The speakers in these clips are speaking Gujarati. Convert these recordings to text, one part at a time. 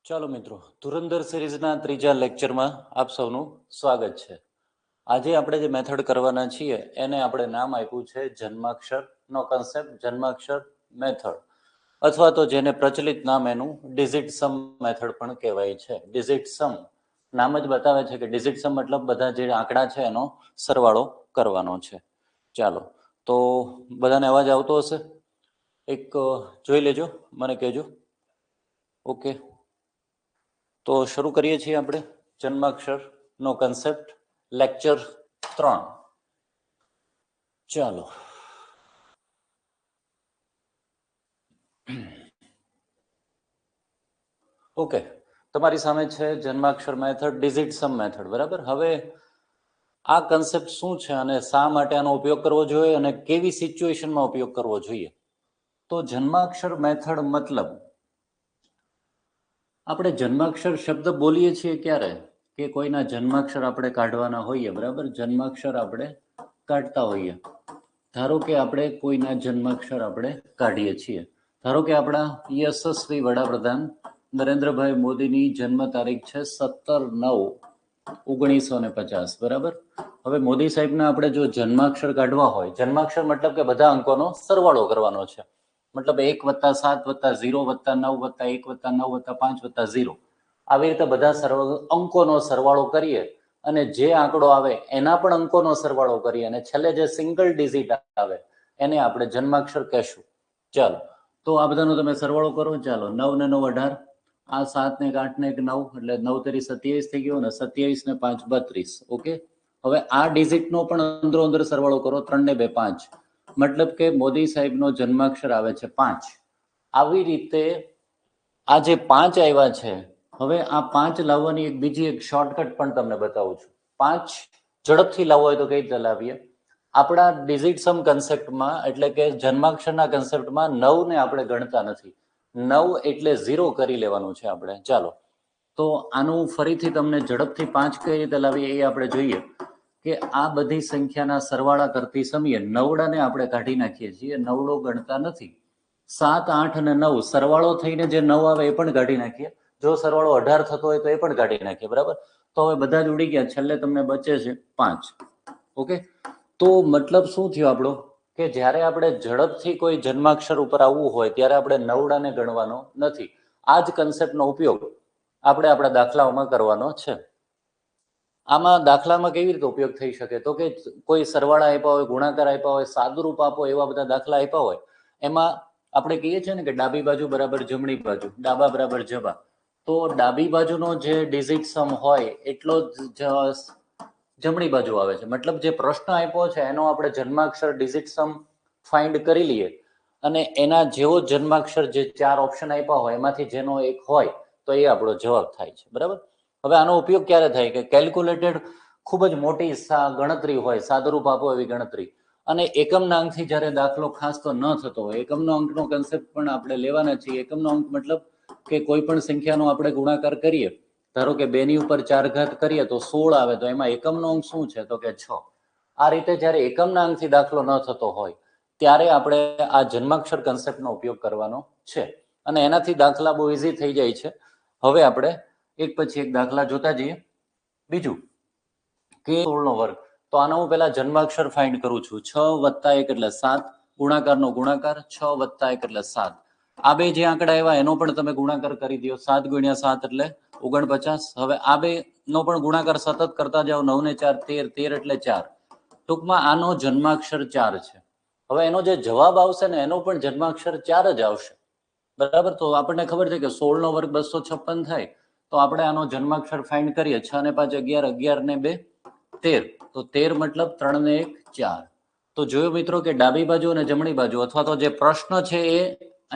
ચાલો મિત્રો, ધુરંધર સિરીઝના ત્રીજા લેક્ચરમાં આપ સૌનું સ્વાગત છે. આજે આપણે જે મેથડ કરવાના છીએ એને આપણે નામ આપ્યું છે જન્માક્ષરનો કન્સેપ્ટ, જન્માક્ષર મેથડ, અથવા તો જેને પ્રચલિત નામ એનું ડિજિટ સમ મેથડ પણ કહેવાય છે. ડિજિટ સમ નામ જ બતાવે છે કે ડિજિટ સમ મતલબ બધા જે આંકડા છે એનો સરવાળો કરવાનો છે. ચાલો, તો બધાને અવાજ આવતો હશે? એક જોઈ લેજો, મને કહેજો. ઓકે, તો શરૂ કરીએ છીએ આપણે જન્માક્ષરનો કન્સેપ્ટ, લેક્ચર 3. ચાલો, ઓકે, તમારી સામે છે જન્માક્ષર મેથડ, ડિજિટ સમ મેથડ. બરાબર, હવે આ કન્સેપ્ટ શું છે અને શા માટે આનો ઉપયોગ કરવો જોઈએ અને કેવી સિચ્યુએશનમાં ઉપયોગ કરવો જોઈએ? તો જન્માક્ષર મેથડ મતલબ આપણે જન્માક્ષર શબ્દ બોલીએ છીએ ક્યારે કે કોઈના જન્માક્ષર આપણે કાઢવાના હોઈએ. બરાબર, જન્માક્ષર આપણે કાઢતા હોઈએ. ધારો કે આપણે કોઈના જન્માક્ષર આપણે કાઢીએ છીએ. ધારો કે આપણા યશસ્વી વડાપ્રધાન નરેન્દ્રભાઈ મોદીની જન્મ તારીખ છે 17/9/1950. બરાબર, હવે મોદી સાહેબના આપણે જો જન્માક્ષર કાઢવા હોય, જન્માક્ષર મતલબ કે બધા અંકોનો સરવાળો કરવાનો છે. મતલબ 1+7+0+9+1+1+9+5+0 આવી રીતે બધા અંકોનો સરવાળો કરીએ અને જે આંકડો આવે એના પણ અંકોનો સરવાળો કરીએ અને છેલ્લે જે સિંગલ ડિજિટ આવે એને આપણે જન્માક્ષર કહેશું. ચાલો, તો આ બધાનો તમે સરવાળો કરો. ચાલો, 9 ને 9 18, આ 7 ને 8 ને 1 9, એટલે 9 તેરી 27 થઈ ગયો, અને 27 ને 5 32. ઓકે, હવે આ ડિજિટનો પણ અંદરો અંદર સરવાળો કરો. 3 ને 2 5, મતલબ કે મોદી સાહેબનો જન્માક્ષર આવે છે 5. આવી રીતે આ જે 5 આવ્યા છે, હવે આ 5 લાવવાની એક બીજી એક શોર્ટકટ પણ તમને બતાવું છું. 5 ઝડપથી લાવવો હોય તો કઈ રીતે લાવીએ? આપણા ડિજિટ સમ કન્સેપ્ટમાં, એટલે કે જન્માક્ષરના કન્સેપ્ટમાં 9 ને આપણે ગણતા નથી. 9 એટલે 0 કરી લેવાનું છે આપણે. ચાલો, તો આનું ફરીથી તમને ઝડપથી 5 કઈ રીતે લાવીએ એ આપણે જોઈએ કે આ બધી સંખ્યાના સરવાળા કરતી સમયે નવડાને આપણે કાઢી નાખીએ છીએ. નવડો ગણતા નથી. 7 8 અને 9 સરવાળો થઈને જે 9 આવે એ પણ કાઢી નાખીએ. જો સરવાળો 18 થતો હોય તો એ પણ કાઢી નાખીએ. બરાબર, તો હવે બધા જ ઉડી ગયા, છેલ્લે તમને બચે છે 5. ઓકે, તો મતલબ શું થયો આપણો કે જ્યારે આપણે ઝડપથી કોઈ જન્માક્ષર ઉપર આવવું હોય ત્યારે આપણે નવડાને ગણવાનો નથી. આ જ કન્સેપ્ટનો ઉપયોગ આપણે આપણા દાખલાઓમાં કરવાનો છે. આમાં દાખલામાં કેવી રીતે ઉપયોગ થઈ શકે? તો કે કોઈ સરવાળા આપ્યા હોય, ગુણાકાર આપ્યા હોય, સાદુરૂપ આપો, એવા બધા દાખલા આપ્યા હોય, એમાં આપણે કહીએ છીએ ને કે ડાબી બાજુ બરાબર જમણી બાજુ, ડાબા બરાબર જબા. તો ડાબી બાજુનો જે ડિજિટ સમ હોય એટલો જ જમણી બાજુ આવે છે. મતલબ જે પ્રશ્ન આપ્યો છે એનો આપણે જન્માક્ષર ડિજિટ સમ ફાઇન્ડ કરી લઈએ અને એના જેવો જન્માક્ષર જે 4 ઓપ્શન આપ્યા હોય એમાંથી જેનો એક હોય તો એ આપણો જવાબ થાય છે. બરાબર, હવે આનો ઉપયોગ ક્યારે થાય કે કેલ્ક્યુલેટેડ ખૂબ જ મોટી ગણતરી હોય, સાદુરૂપ આપો એવી ગણતરી, અને એકમના અંકથી જ્યારે દાખલો ખાસ તો ન થતો હોય. એકમનો અંકનો કન્સેપ્ટ પણ આપણે લેવાના છીએ. એકમનો અંક મતલબ કે કોઈ પણ સંખ્યાનો આપણે ગુણાકાર કરીએ, ધારો કે 2 ની ઉપર 4 ઘાત કરીએ તો 16 આવે, તો એમાં એકમનો અંક શું છે તો કે 6. આ રીતે જ્યારે એકમના અંકથી દાખલો ન થતો હોય ત્યારે આપણે આ જન્માક્ષર કન્સેપ્ટનો ઉપયોગ કરવાનો છે અને એનાથી દાખલા બહુ ઇઝી થઈ જાય છે. હવે આપણે એક પછી એક દાખલા જોતા જઈએ. બીજું કે 16 નો વર્ગ, તો આનો હું પહેલા જન્માક્ષર ફાઇન્ડ કરું છું. 6 + 1 એટલે 7, ગુણાકારનો ગુણાકાર 6 + 1 એટલે 7. આ બે જે આંકડા આવ્યા એનો પણ તમે ગુણાકાર કરી દો. 7 × 7 એટલે 49. હવે આ બે નો પણ ગુણાકાર સતત કરતા જાઓ. 9 ને 4 13, 13 એટલે 4. ટૂંકમાં આનો જન્માક્ષર 4 છે. હવે એનો જે જવાબ આવશે ને એનો પણ જન્માક્ષર 4 જ આવશે. બરાબર, તો આપણને ખબર છે કે 16 નો વર્ગ 256 થાય, તો આપણે આનો જન્માક્ષર ફાઇન્ડ કરીએ. 6 ને 5 11, 11 ને 2 13, તો 13 મતલબ 3 ને 1 4. તો જોયું મિત્રો કે ડાબી બાજુ અને જમણી બાજુ, અથવા તો જે પ્રશ્ન છે એ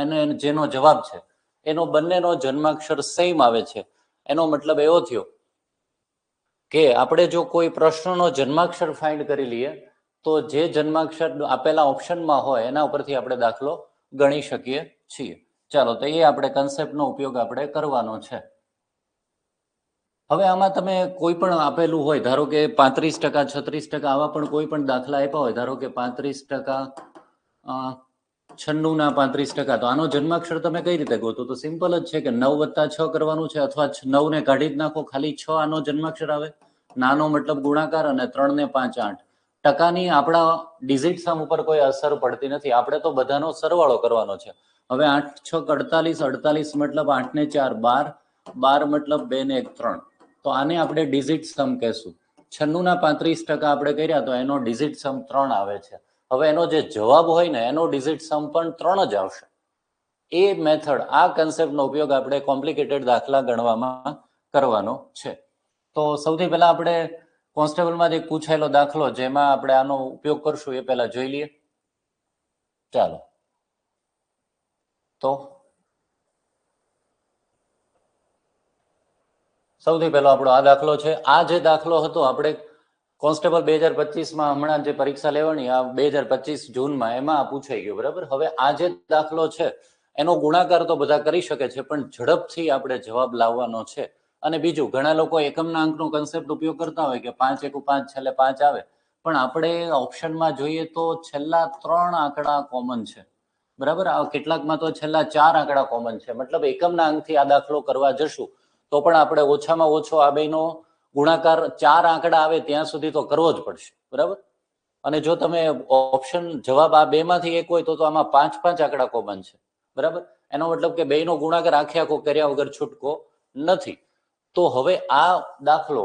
અને જેનો જવાબ છે એનો બંનેનો જન્માક્ષર સેમ આવે છે. એનો મતલબ એવો થયો કે આપણે જો કોઈ પ્રશ્નનો જન્માક્ષર ફાઇન્ડ કરી લઈએ તો જે જન્માક્ષર આપેલા ઓપ્શનમાં હોય એના ઉપરથી આપણે દાખલો ગણી શકીએ છીએ. ચાલો, તો એ આપણે કન્સેપ્ટનો ઉપયોગ આપણે કરવાનો છે. હવે આમાં તમે કોઈ પણ આપેલું હોય, ધારો કે 35%, 36%, આવા પણ કોઈ પણ દાખલા આપ્યા હોય, ધારો કે 35%, 96 ના 35%. તો આનો જન્માક્ષર તમે કઈ રીતે ગોતો? તો સિમ્પલ જ છે કે 9 + 6 કરવાનું છે, અથવા 9 ને કાઢી જ નાખો, ખાલી 6 આનો જન્માક્ષર આવે. નાનો મતલબ ગુણાકાર, અને 3 ને 5 8. ટકાની આપણા ડિજિટ સમ ઉપર કોઈ અસર પડતી નથી, આપણે તો બધાનો સરવાળો કરવાનો છે. હવે 8 × 6 = 48, 48 મતલબ 8 ને 4 12, 12 મતલબ 2 ને 1 3. તો આને આપણે ડિજિટ સમ કહેશું. 96 ના 35% આપણે કર્યા તો એનો ડિજિટ સમ 3 આવે છે. હવે એનો જે જવાબ હોય ને એનો ડિજિટ સમ પણ 3 જ આવશે. એ મેથડ, આ કન્સેપ્ટનો ઉપયોગ આપણે કોમ્પ્લિકેટેડ દાખલા ગણવામાં કરવાનો છે. તો સૌથી પહેલા આપણે કોન્સ્ટેબલમાંથી પૂછાયેલો દાખલો જેમાં આપણે આનો ઉપયોગ કરશું એ પહેલા જોઈ લઈએ. ચાલો, તો સૌથી પહેલો આપણો આ દાખલો છે. આ જે દાખલો હતો આપણે કોન્સ્ટેબલ 2025માં હમણાં જે પરીક્ષા લેવાની, આ 2025 જૂનમાં, એમાં પૂછાઈ ગયું, બરાબર. હવે આ જે દાખલો છે એનો ગુણાકાર તો બધા કરી શકે છે, પણ ઝડપથી આપણે જવાબ લાવવાનો છે. અને બીજું, ઘણા લોકો એકમના અંકનો કન્સેપ્ટ ઉપયોગ કરતા હોય કે 5 × 5 છેલ્લે 5 આવે, પણ આપણે ઓપ્શનમાં જોઈએ તો છેલ્લા 3 આંકડા કોમન છે, બરાબર. આ કેટલાકમાં તો છેલ્લા 4 આંકડા કોમન છે. મતલબ એકમના અંકથી આ દાખલો કરવા જશું તો પણ આપણે ઓછામાં ઓછો આ બેનો ગુણાકાર 4 આંકડા આવે ત્યાં સુધી તો કરવો જ પડશે, બરાબર. અને જો તમે ઓપ્શન જવાબ આ બેમાંથી એક હોય તો આમાં 5 5 આંકડા કોમન છે, બરાબર. એનો મતલબ કે બેનો ગુણાકાર આખો કર્યા વગર છૂટકો નથી. તો હવે આ દાખલો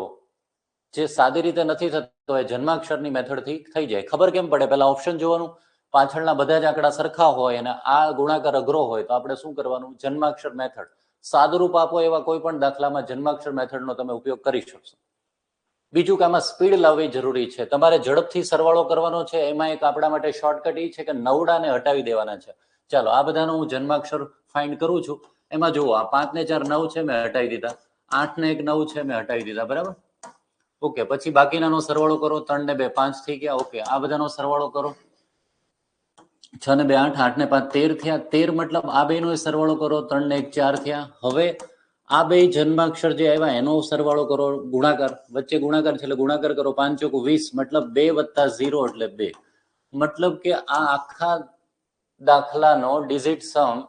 જે સાદી રીતે નથી થતો એ જન્માક્ષરની મેથડથી થઈ જાય. ખબર કેમ પડે? પહેલા ઓપ્શન જોવાનું, પાછળના બધા જ આંકડા સરખા હોય અને આ ગુણાકાર અઘરો હોય તો આપણે શું કરવાનું? જન્માક્ષર મેથડ. સાદુરૂપ આપો એવા કોઈ પણ દાખલામાં જન્માક્ષર મેથડનો તમે ઉપયોગ કરી શકશો. બીજું કે આમાં સ્પીડ લાવવી જરૂરી છે. તમારે ઝડપથી સરવાળો કરવાનો છે. એમાં એક આપણા માટે શોર્ટકટ એ છે કે નવડાને હટાવી દેવાના છે. ચાલો, આ બધાનો હું જન્માક્ષર ફાઇન્ડ કરું છું. એમાં જુઓ, આ 5 ને 4 9 છે, મેં હટાવી દીધા. 8 ને 1 9 છે, મેં હટાવી દીધા, બરાબર. ઓકે, પછી બાકીનાનો સરવાળો કરો. 3 ને 2 5 થઈ ગયા. ઓકે, આ બધાનો સરવાળો કરો. 6 ને 2 8, 8 ને 5 13 થયા. 13 મતલબ આ બેનો સરવાળો કરો. 3 ને 1 4 થયા. હવે આ બે જન્માક્ષર જે આવ્યા એનો સરવાળો કરો, ગુણાકાર, વચ્ચે ગુણાકાર છે એટલે ગુણાકાર કરો. 5 × 20 મતલબ 2 + 0 એટલે 2. મતલબ કે આ આખા દાખલાનો ડિજિટ સમ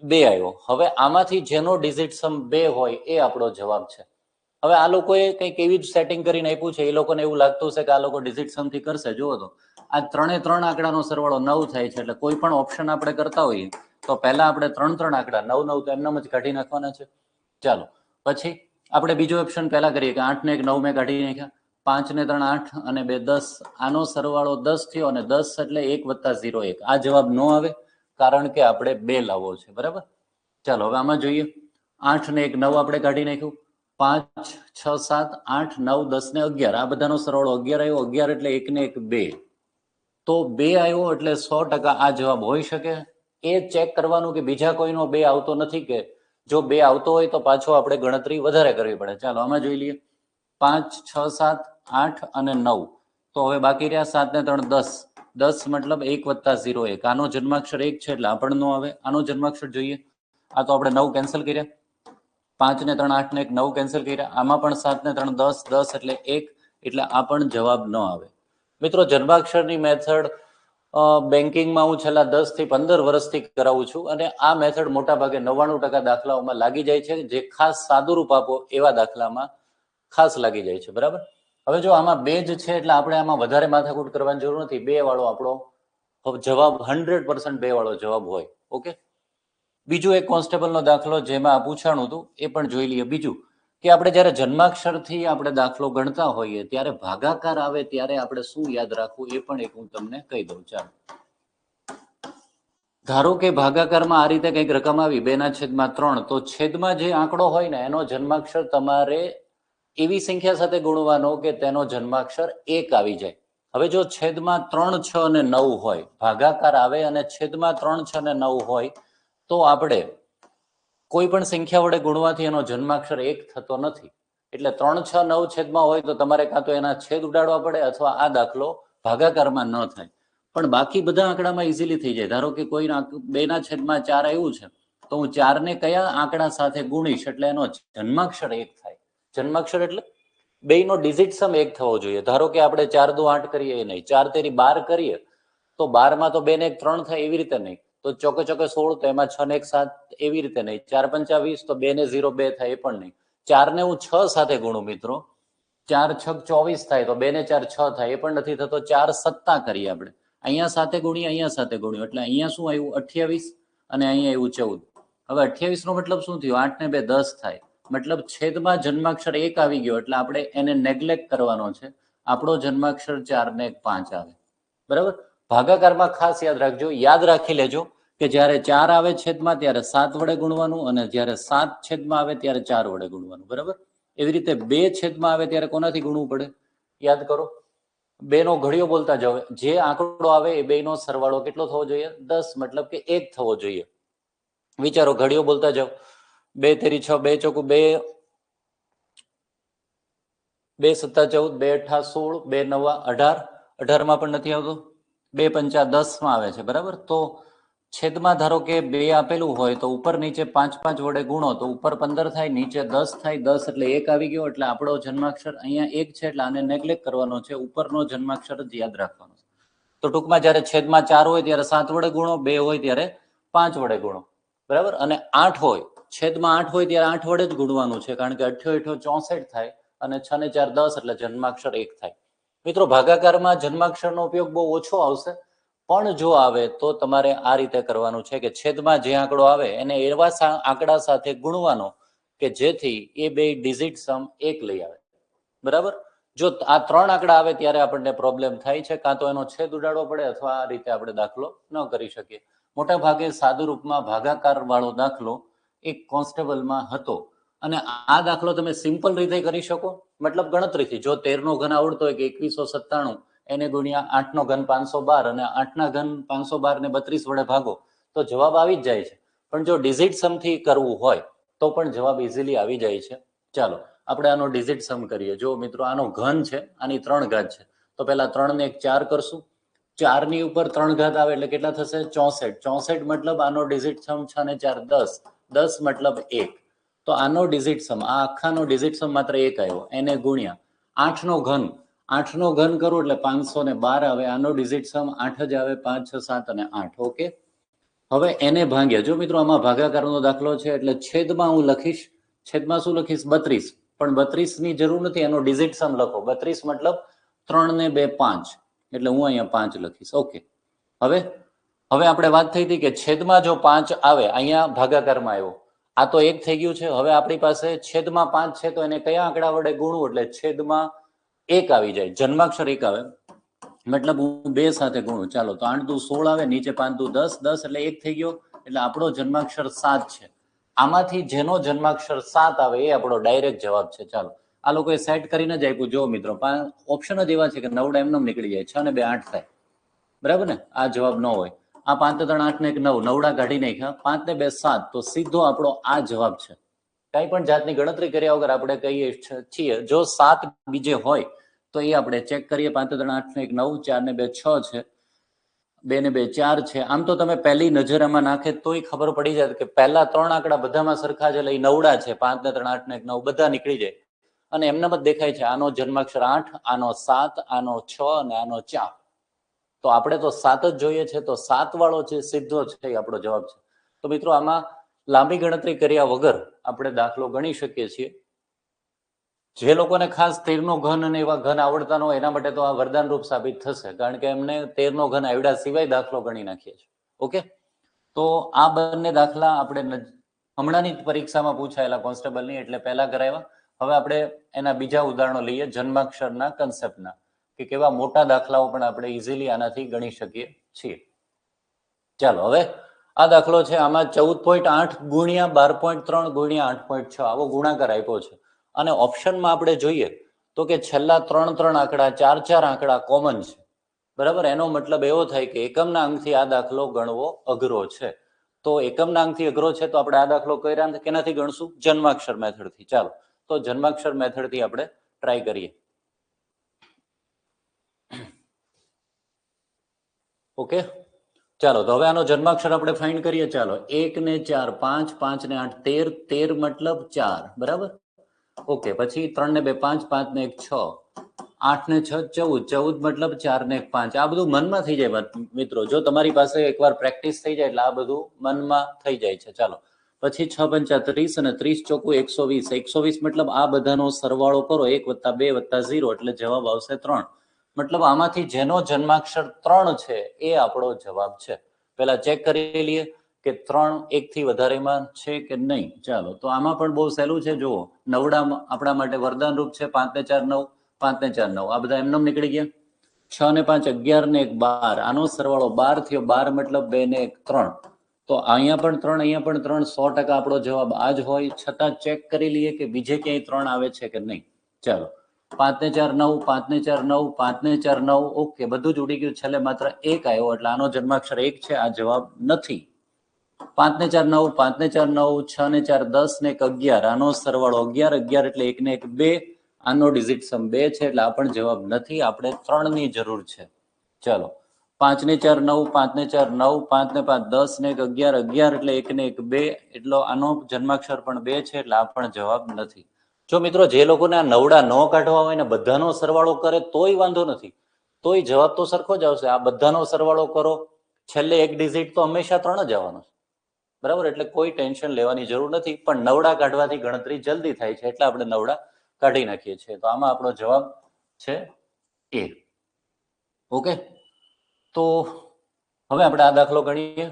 2 આવ્યો. હવે આમાંથી જેનો ડિજિટ સમ 2 હોય એ આપણો જવાબ છે. હવે આ લોકોએ કંઈક એવી જ સેટિંગ કરીને આપ્યું છે. એ લોકોને એવું લાગતું હશે કે આ લોકો ડિજિટ સમથી કરશે. જુઓ તો આ 3 આંકડાનો સરવાળો 9 થાય છે. એટલે કોઈ પણ ઓપ્શન આપણે કરતા હોઈએ તો પહેલા આપણે 3 આંકડા 9 9 તો એમનામ જ કાઢી નાખવાના છે. ચાલો, પછી આપણે બીજો ઓપ્શન પહેલા કરીએ કે 8 ને 1 9 મેં કાઢી નાખ્યા. 5 ને 3 8 અને 2 10. આનો સરવાળો 10 થયો અને 10 એટલે 1 + 0 1. આ જવાબ ન આવે કારણ કે આપણે 2 લાવવો છે, બરાબર. ચાલો, હવે આમાં જોઈએ. 8 ને 1 9 આપણે કાઢી નાખ્યું. 5 6 7 8 9 10 ને 11. આ બધાનો સરવાળો 11 આવ્યો. 11 એટલે 1 ને 1 2. તો 2 આવ્યો એટલે 100% આ જવાબ હોઈ શકે. એ ચેક કરવાનું કે બીજા કોઈનો 2 આવતો નથી કે જો 2 આવતો હોય તો પાછો આપણે ગણતરી વધારે કરવી પડે. ચાલો, આમાં જોઈ લઈએ. 5 6 7 8 અને 9. તો હવે બાકી રહ્યા 7 ને 3 10. 10 મતલબ 1 + 0 1. આનો જન્માક્ષર 1 છે એટલે આપણને ન આવે. આનો જન્માક્ષર જોઈએ. આ તો આપણે 9 કેન્સલ કર્યા. 5 ને 3 8 ને 1 9 કેન્સલ કર્યા. આમાં પણ 7 ને 3 10 10 એટલે 1. એટલે આ પણ જવાબ ન આવે. મિત્રો, જન્માક્ષરની મેથડ બેન્કિંગમાં હું છેલ્લા 10 થી 15 વર્ષથી કરાવું છું અને આ મેથડ મોટા ભાગે 99% દાખલાઓમાં લાગી જાય છે. જે ખાસ સાદુરૂપ આપો એવા દાખલામાં ખાસ લાગી જાય છે, બરાબર. હવે જો આમાં 2 જ છે એટલે આપણે આમાં વધારે માથાકૂટ કરવાની જરૂર નથી. 2 વાળો આપણો જવાબ 100% 2 વાળો જવાબ હોય. ઓકે, બીજું એક કોન્સ્ટેબલનો દાખલો જેમાં પૂછાણું હતું એ પણ જોઈ લઈએ. બીજું કે આપણે જ્યારે જન્માક્ષરથી આપણે દાખલો ગણતા હોઈએ ત્યારે ભાગાકાર આવે ત્યારે આપણે શું યાદ રાખવું એ પણ એક હું તમને કહી દઉં. ચાલો, ધારો કે ભાગાકારમાં આ રીતે કંઈક રકમ આવી 2/3. તો છેદમાં જે આંકડો હોય ને એનો જન્માક્ષર તમારે એવી સંખ્યા સાથે ગુણવાનો કે તેનો જન્માક્ષર 1 આવી જાય. હવે જો છેદમાં 3 6 અને 9 હોય, ભાગાકાર આવે અને છેદમાં 3 6 અને 9 હોય તો આપણે કોઈ પણ સંખ્યા વડે ગુણવાથી એનો જન્માક્ષર 1 થતો નથી. એટલે 3 6 9 છેદમાં હોય તો તમારે કાં તો એના છેદ ઉડાડવા પડે અથવા આ દાખલો ભાગાકારમાં ન થાય. પણ બાકી બધા આંકડામાં ઇઝીલી થઈ જાય. ધારો કે કોઈ 2/4 આવ્યું છે તો હું 4 ને કયા આંકડા સાથે ગુણીશ એટલે એનો જન્માક્ષર 1 થાય. જન્માક્ષર એટલે બેયનો ડિજિટ સમ 1 થવો જોઈએ. ધારો કે આપણે 4 × 2 = 8 કરીએ, નહીં 4 × 3 = 12 કરીએ તો 12 માં તો 2 ને 1 3 થાય, એવી રીતે નહીં. તો ચોકે ચોકે 16, તો એમાં 6 ને 1 7, એવી રીતે નહીં. 4 5 20, તો 2 ને 0 2 થાય, એ પણ નહીં. 4 ને હું 6 સાથે ગુણું મિત્રો, 4 6 24 થાય, તો 2 ને 4 6 થાય, એ પણ નથી થતો. 4 સત્તા કરીએ આપણે, અહીંયા સાથે ગુણીએ, અહીંયા સાથે ગુણ્યું, એટલે અહીંયા શું આવ્યું 28 અને અહીંયા આવ્યું 14. હવે 28 નો મતલબ શું થયું? 8 ને 2 10 થાય, મતલબ છેદમાં જન્માક્ષર 1 આવી ગયો, એટલે આપણે એને નેગ્લેક્ટ કરવાનો છે. આપણો જન્માક્ષર 4 ને 1 5 આવે. બરાબર. ભાગાકારમાં ખાસ યાદ રાખજો, યાદ રાખી લેજો કે જ્યારે 4 આવે છેદમાં ત્યારે 7 વડે ગુણવાનું, અને જ્યારે 7 છેદમાં આવે ત્યારે 4 વડે ગુણવાનું. બરાબર. એવી રીતે 2 છેદમાં આવે ત્યારે કોનાથી ગુણવું પડે? યાદ કરો, 2 નો ઘડિયો બોલતા જાવ. જે આંકડો આવે એ 2 નો સરવાળો કેટલો થવો જોઈએ? 10, મતલબ કે 1 થવો જોઈએ. વિચારો, ઘડિયો બોલતા જાવ. 2 તેરી 6, 2 ચોકુ 2, 2 સત્તા 14, 2 અઠા 16, 2 નવા 18, 18 માં પણ નથી આવતો, 2 પંચા 10 માં આવે છે. બરાબર. તો છેદમાં ધારો કે 2 આપેલું હોય તો ઉપર નીચે 5 5 વડે ગુણો તો ઉપર 15 થાય, નીચે 10 થાય. 10 એટલે 1 આવી ગયો, એટલે આપણો જન્માક્ષર અહીંયા 1 છે, એટલે આને નેગ્લેક્ટ કરવાનો છે. ઉપરનો જન્માક્ષર જ યાદ રાખવાનો છે. તો ટૂંકમાં જ્યારે છેદમાં 4 હોય ત્યારે 7 વડે ગુણો, 2 હોય ત્યારે 5 વડે ગુણો. બરાબર. અને 8 હોય, છેદમાં 8 હોય ત્યારે 8 વડે જ ગુણવાનું છે, કારણ કે 8 64 થાય, અને 6 ને 4 10, એટલે જન્માક્ષર 1 થાય. મિત્રો, ભાગાકારમાં જન્માક્ષરનો ઉપયોગ બહુ ઓછો આવશે, પણ જો આવે તો તમારે આ રીતે કરવાનું છે કે છેદમાં જે આંકડો આવે એને એવા આંકડા સાથે ગુણવાનો કે જેથી એ બે ડિજિટ સમ 1 લઈ આવે. બરાબર. જો આ 3 આંકડા આવે ત્યારે આપણને પ્રોબ્લેમ થાય છે, કાં તો એનો છેદ ઉડાડવો પડે, અથવા આ રીતે આપણે દાખલો ન કરી શકીએ. મોટા ભાગે સાદુ રૂપમાં ભાગાકાર વાળો દાખલો એક કોન્સ્ટેબલમાં હતો, અને આ દાખલો તમે સિમ્પલ રીતે કરી શકો, મતલબ ગણતરીથી. જો 13 નો ઘન આવડતો હોય કે 2197 એને ગુણ્યા 8 નો ઘન 512, અને 8 ના ઘન 512 ને 32 વડે ભાગો તો જવાબ આવી જ જાય છે. પણ જો ડિજિટ સમથી કરવું હોય તો પણ જવાબ ઇઝીલી આવી જાય છે. ચાલો આપણે આનો ડિજિટ સમ કરીએ. જો મિત્રો, આનો ઘન છે, આની 3 ઘાત છે, તો પહેલા 3 ને 1 4 કરશું. 4 ની ઉપર 3 ઘાત આવે એટલે કેટલા થશે? 64. 64 મતલબ આનો ડિજિટ સમ 6 ને 4 10, 10 મતલબ 1. તો આનો ડિજિટ સમ, આ આખાનો ડિજિટ સમ માત્ર 1 આવ્યો, એને ગુણ્યા 8 નો ઘન. 8 નો ઘન કરું એટલે 512 આવે. આનો ડિજિટ સમ 8 જ આવે, 5 6 7 અને 8. ઓકે. હવે એને ભાગ્યા. જો મિત્રો, આમાં ભાગાકારનો દાખલો છે એટલે છેદમાં હું લખીશ. છેદમાં શું લખીશ? 32. પણ 32 ની જરૂર નથી, એનો ડિજિટ સમ લખો. 32 મતલબ 3 ને 2 5, એટલે હું અહીંયા 5 લખીશ. ઓકે. હવે આપણે વાત થઈ હતી કે છેદમાં જો 5 આવે, અહીંયા ભાગાકારમાં આવ્યો, આ તો 1 થઈ ગયું છે. હવે આપણી પાસે છેદમાં 5 છે, તો એને કયા આંકડા વડે ગુણવું? એટલે છેદમાં 1 આવી જાય, જન્માક્ષર 1 આવે, મતલબ હું 2 સાથે ગુણું. ચાલો, તો 8 દુ 16 આવે, નીચે 5 દુ 10, 10 એટલે 1 થઈ ગયો, એટલે આપણો જન્માક્ષર 7 છે. આમાંથી જેનો જન્માક્ષર 7 આવે એ આપણો ડાયરેક્ટ જવાબ છે. ચાલો, આ લોકોએ સેટ કરીને જ આપ્યું. જો મિત્રો, ઓપ્શન જ એવા છે કે 9 એમને નીકળી જાય, 6 ને 2 8 થાય. બરાબર ને? આ જવાબ ન હોય. આ 5 3 8 ને 1 9, નવડા કાઢી નાખ્યા, 5 ને 2 7, તો સીધો આપણો આ જવાબ છે. કઈ પણ જાતની ગણતરી કર્યા વગર આપણે કહીએ છીએ. જો 7 બીજે હોય તો એ આપણે ચેક કરીએ. 5 3 8 ને 1 9, 4 ને 2 6 છે, 2 ને 2 4 છે. આમ તો તમે પહેલી નજર આમાં નાખે તોય ખબર પડી જાય કે પહેલા 3 આંકડા બધામાં સરખા છે, એટલે એ નવડા છે. 5 ને 3 8 ને 1 9 બધા નીકળી જાય, અને એમનામ જ દેખાય છે. આનો જન્માક્ષર 8, આનો 7, આનો 6 અને આનો 4. તો આપણે તો 7 જ જોઈએ છે, તો 7 વાળો છે સીધો છે એ આપણો જવાબ છે. તો મિત્રો, આમાં લાંબી ગણતરી કર્યા વગર આપણે દાખલો ગણી શકીએ છીએ. જે લોકોને ખાસ 13 નો ઘન અને એવા ઘન આવડતા ન હોય એના માટે તો આ વરદાન રૂપ સાબિત થશે, કારણ કે એમને 13 નો ઘન આવડ્યા સિવાય દાખલો ગણી નાખીએ છીએ. ઓકે. તો આ બંને દાખલા આપણે હમણાંની પરીક્ષામાં પૂછાયેલા કોન્સ્ટેબલની, એટલે પહેલા કરાવ્યા. હવે આપણે એના બીજા ઉદાહરણો લઈએ, જન્માક્ષરના કન્સેપ્ટના, કે કેવા મોટા દાખલાઓ પણ આપણે ઇઝીલી આનાથી ગણી શકીએ છીએ. ચાલો, હવે આ દાખલો છે. આમાં 14.8 ગુણ્યા 12.3 ગુણ્યા 8.6 આવો ગુણાકાર આપ્યો છે, અને ઓપ્શનમાં આપણે જોઈએ તો કે છેલ્લા 3 આંકડા, 4 આંકડા કોમન છે. બરાબર. એનો મતલબ એવો થાય કે એકમના અંકથી આ દાખલો ગણવો અઘરો છે. તો એકમના અંકથી અઘરો છે, તો આપણે આ દાખલો કર્યા કેનાથી ગણશું? જન્માક્ષર મેથડથી. ચાલો, તો જન્માક્ષર મેથડથી આપણે ટ્રાય કરીએ. ઓકે. ચાલો, તો હવે આનો જન્માક્ષર આપણે ફાઇન્ડ કરીએ. ચાલો, 1 ને 4 5, 5 ને 8 13, 13 મતલબ 4. બરાબર. ઓકે. પછી 3 ને 2 5, 5 ને 1 6, 8 ને 6 14, 14 મતલબ 4 ને 1 5. આ બધું મનમાં થઈ જાય મિત્રો, જો તમારી પાસે એકવાર પ્રેક્ટિસ થઈ જાય એટલે આ બધું મનમાં થઈ જાય છે. ચાલો પછી 6 પંચા 30 અને 30 ચોકું 120. 120 મતલબ આ બધાનો સરવાળો કરો, 1 + 2 + 0 એટલે જવાબ આવશે 3. મતલબ આમાંથી જેનો જન્માક્ષર 3 છે એ આપણો જવાબ છે. પહેલા ચેક કરી લઈએ કે 3 1 થી વધારેમાં છે કે નહીં. ચાલો તો આમાં પણ બહુ સહેલું છે. જુઓ, નવડા આપણા માટે વરદાન રૂપ છે. 5 ને 4 9, 5 ને 4 9, આ બધા એમનેમ નીકળી ગયા. 6 ને 5 11 ને 1 12, આનો સરવાળો 12 થયો. 12 મતલબ 2 ને 1 3. તો અહીંયા પણ 3, અહીંયા પણ 3, 100% આપણો જવાબ આ જ હોય. છતાં ચેક કરી લઈએ કે બીજે ક્યાંય 3 આવે છે કે નહીં. ચાલો 5 ને 4 9, 5 ને 4 9, 5 ને 4 9. ઓકે, બધું જ ઉડી ગયું. છેલ્લે માત્ર 1 આવ્યો એટલે આનો જન્માક્ષર 1 છે. આ જવાબ નથી. 5 ને 4 9, 5 ને 4 9, 6 ને 4 10 ને 1 11, આનો સરવાળો 11 11 એટલે 1 ને 1 2, આનો ડિજિટ સમ 2 છે એટલે આ પણ જવાબ નથી. આપણે 3 ની જરૂર છે. ચાલો 5 ને 4 9, 5 ને 4 9, 5 ને 5 10 ને 1 11 11 એટલે 1 ને 1 2, એટલો આનો જન્માક્ષર પણ 2 છે એટલે આ પણ જવાબ નથી. જો મિત્રો જે લોકોને આ નવડા ન કાઢવા હોય ને બધાનો સરવાળો કરે તોય વાંધો નથી, તોય જવાબ તો સરખો જ આવશે. આ બધાનો સરવાળો કરો, છેલ્લે એક ડિજિટ તો હંમેશા 3 જ આવવાનો છે. બરાબર, એટલે કોઈ ટેન્શન લેવાની જરૂર નથી. પણ નવડા કાઢવાથી ગણતરી જલ્દી થાય છે એટલે આપણે નવડા કાઢી નાખીએ છીએ. તો આમાં આપણો જવાબ છે એ. ઓકે, તો હવે આપણે આ દાખલો ગણીએ.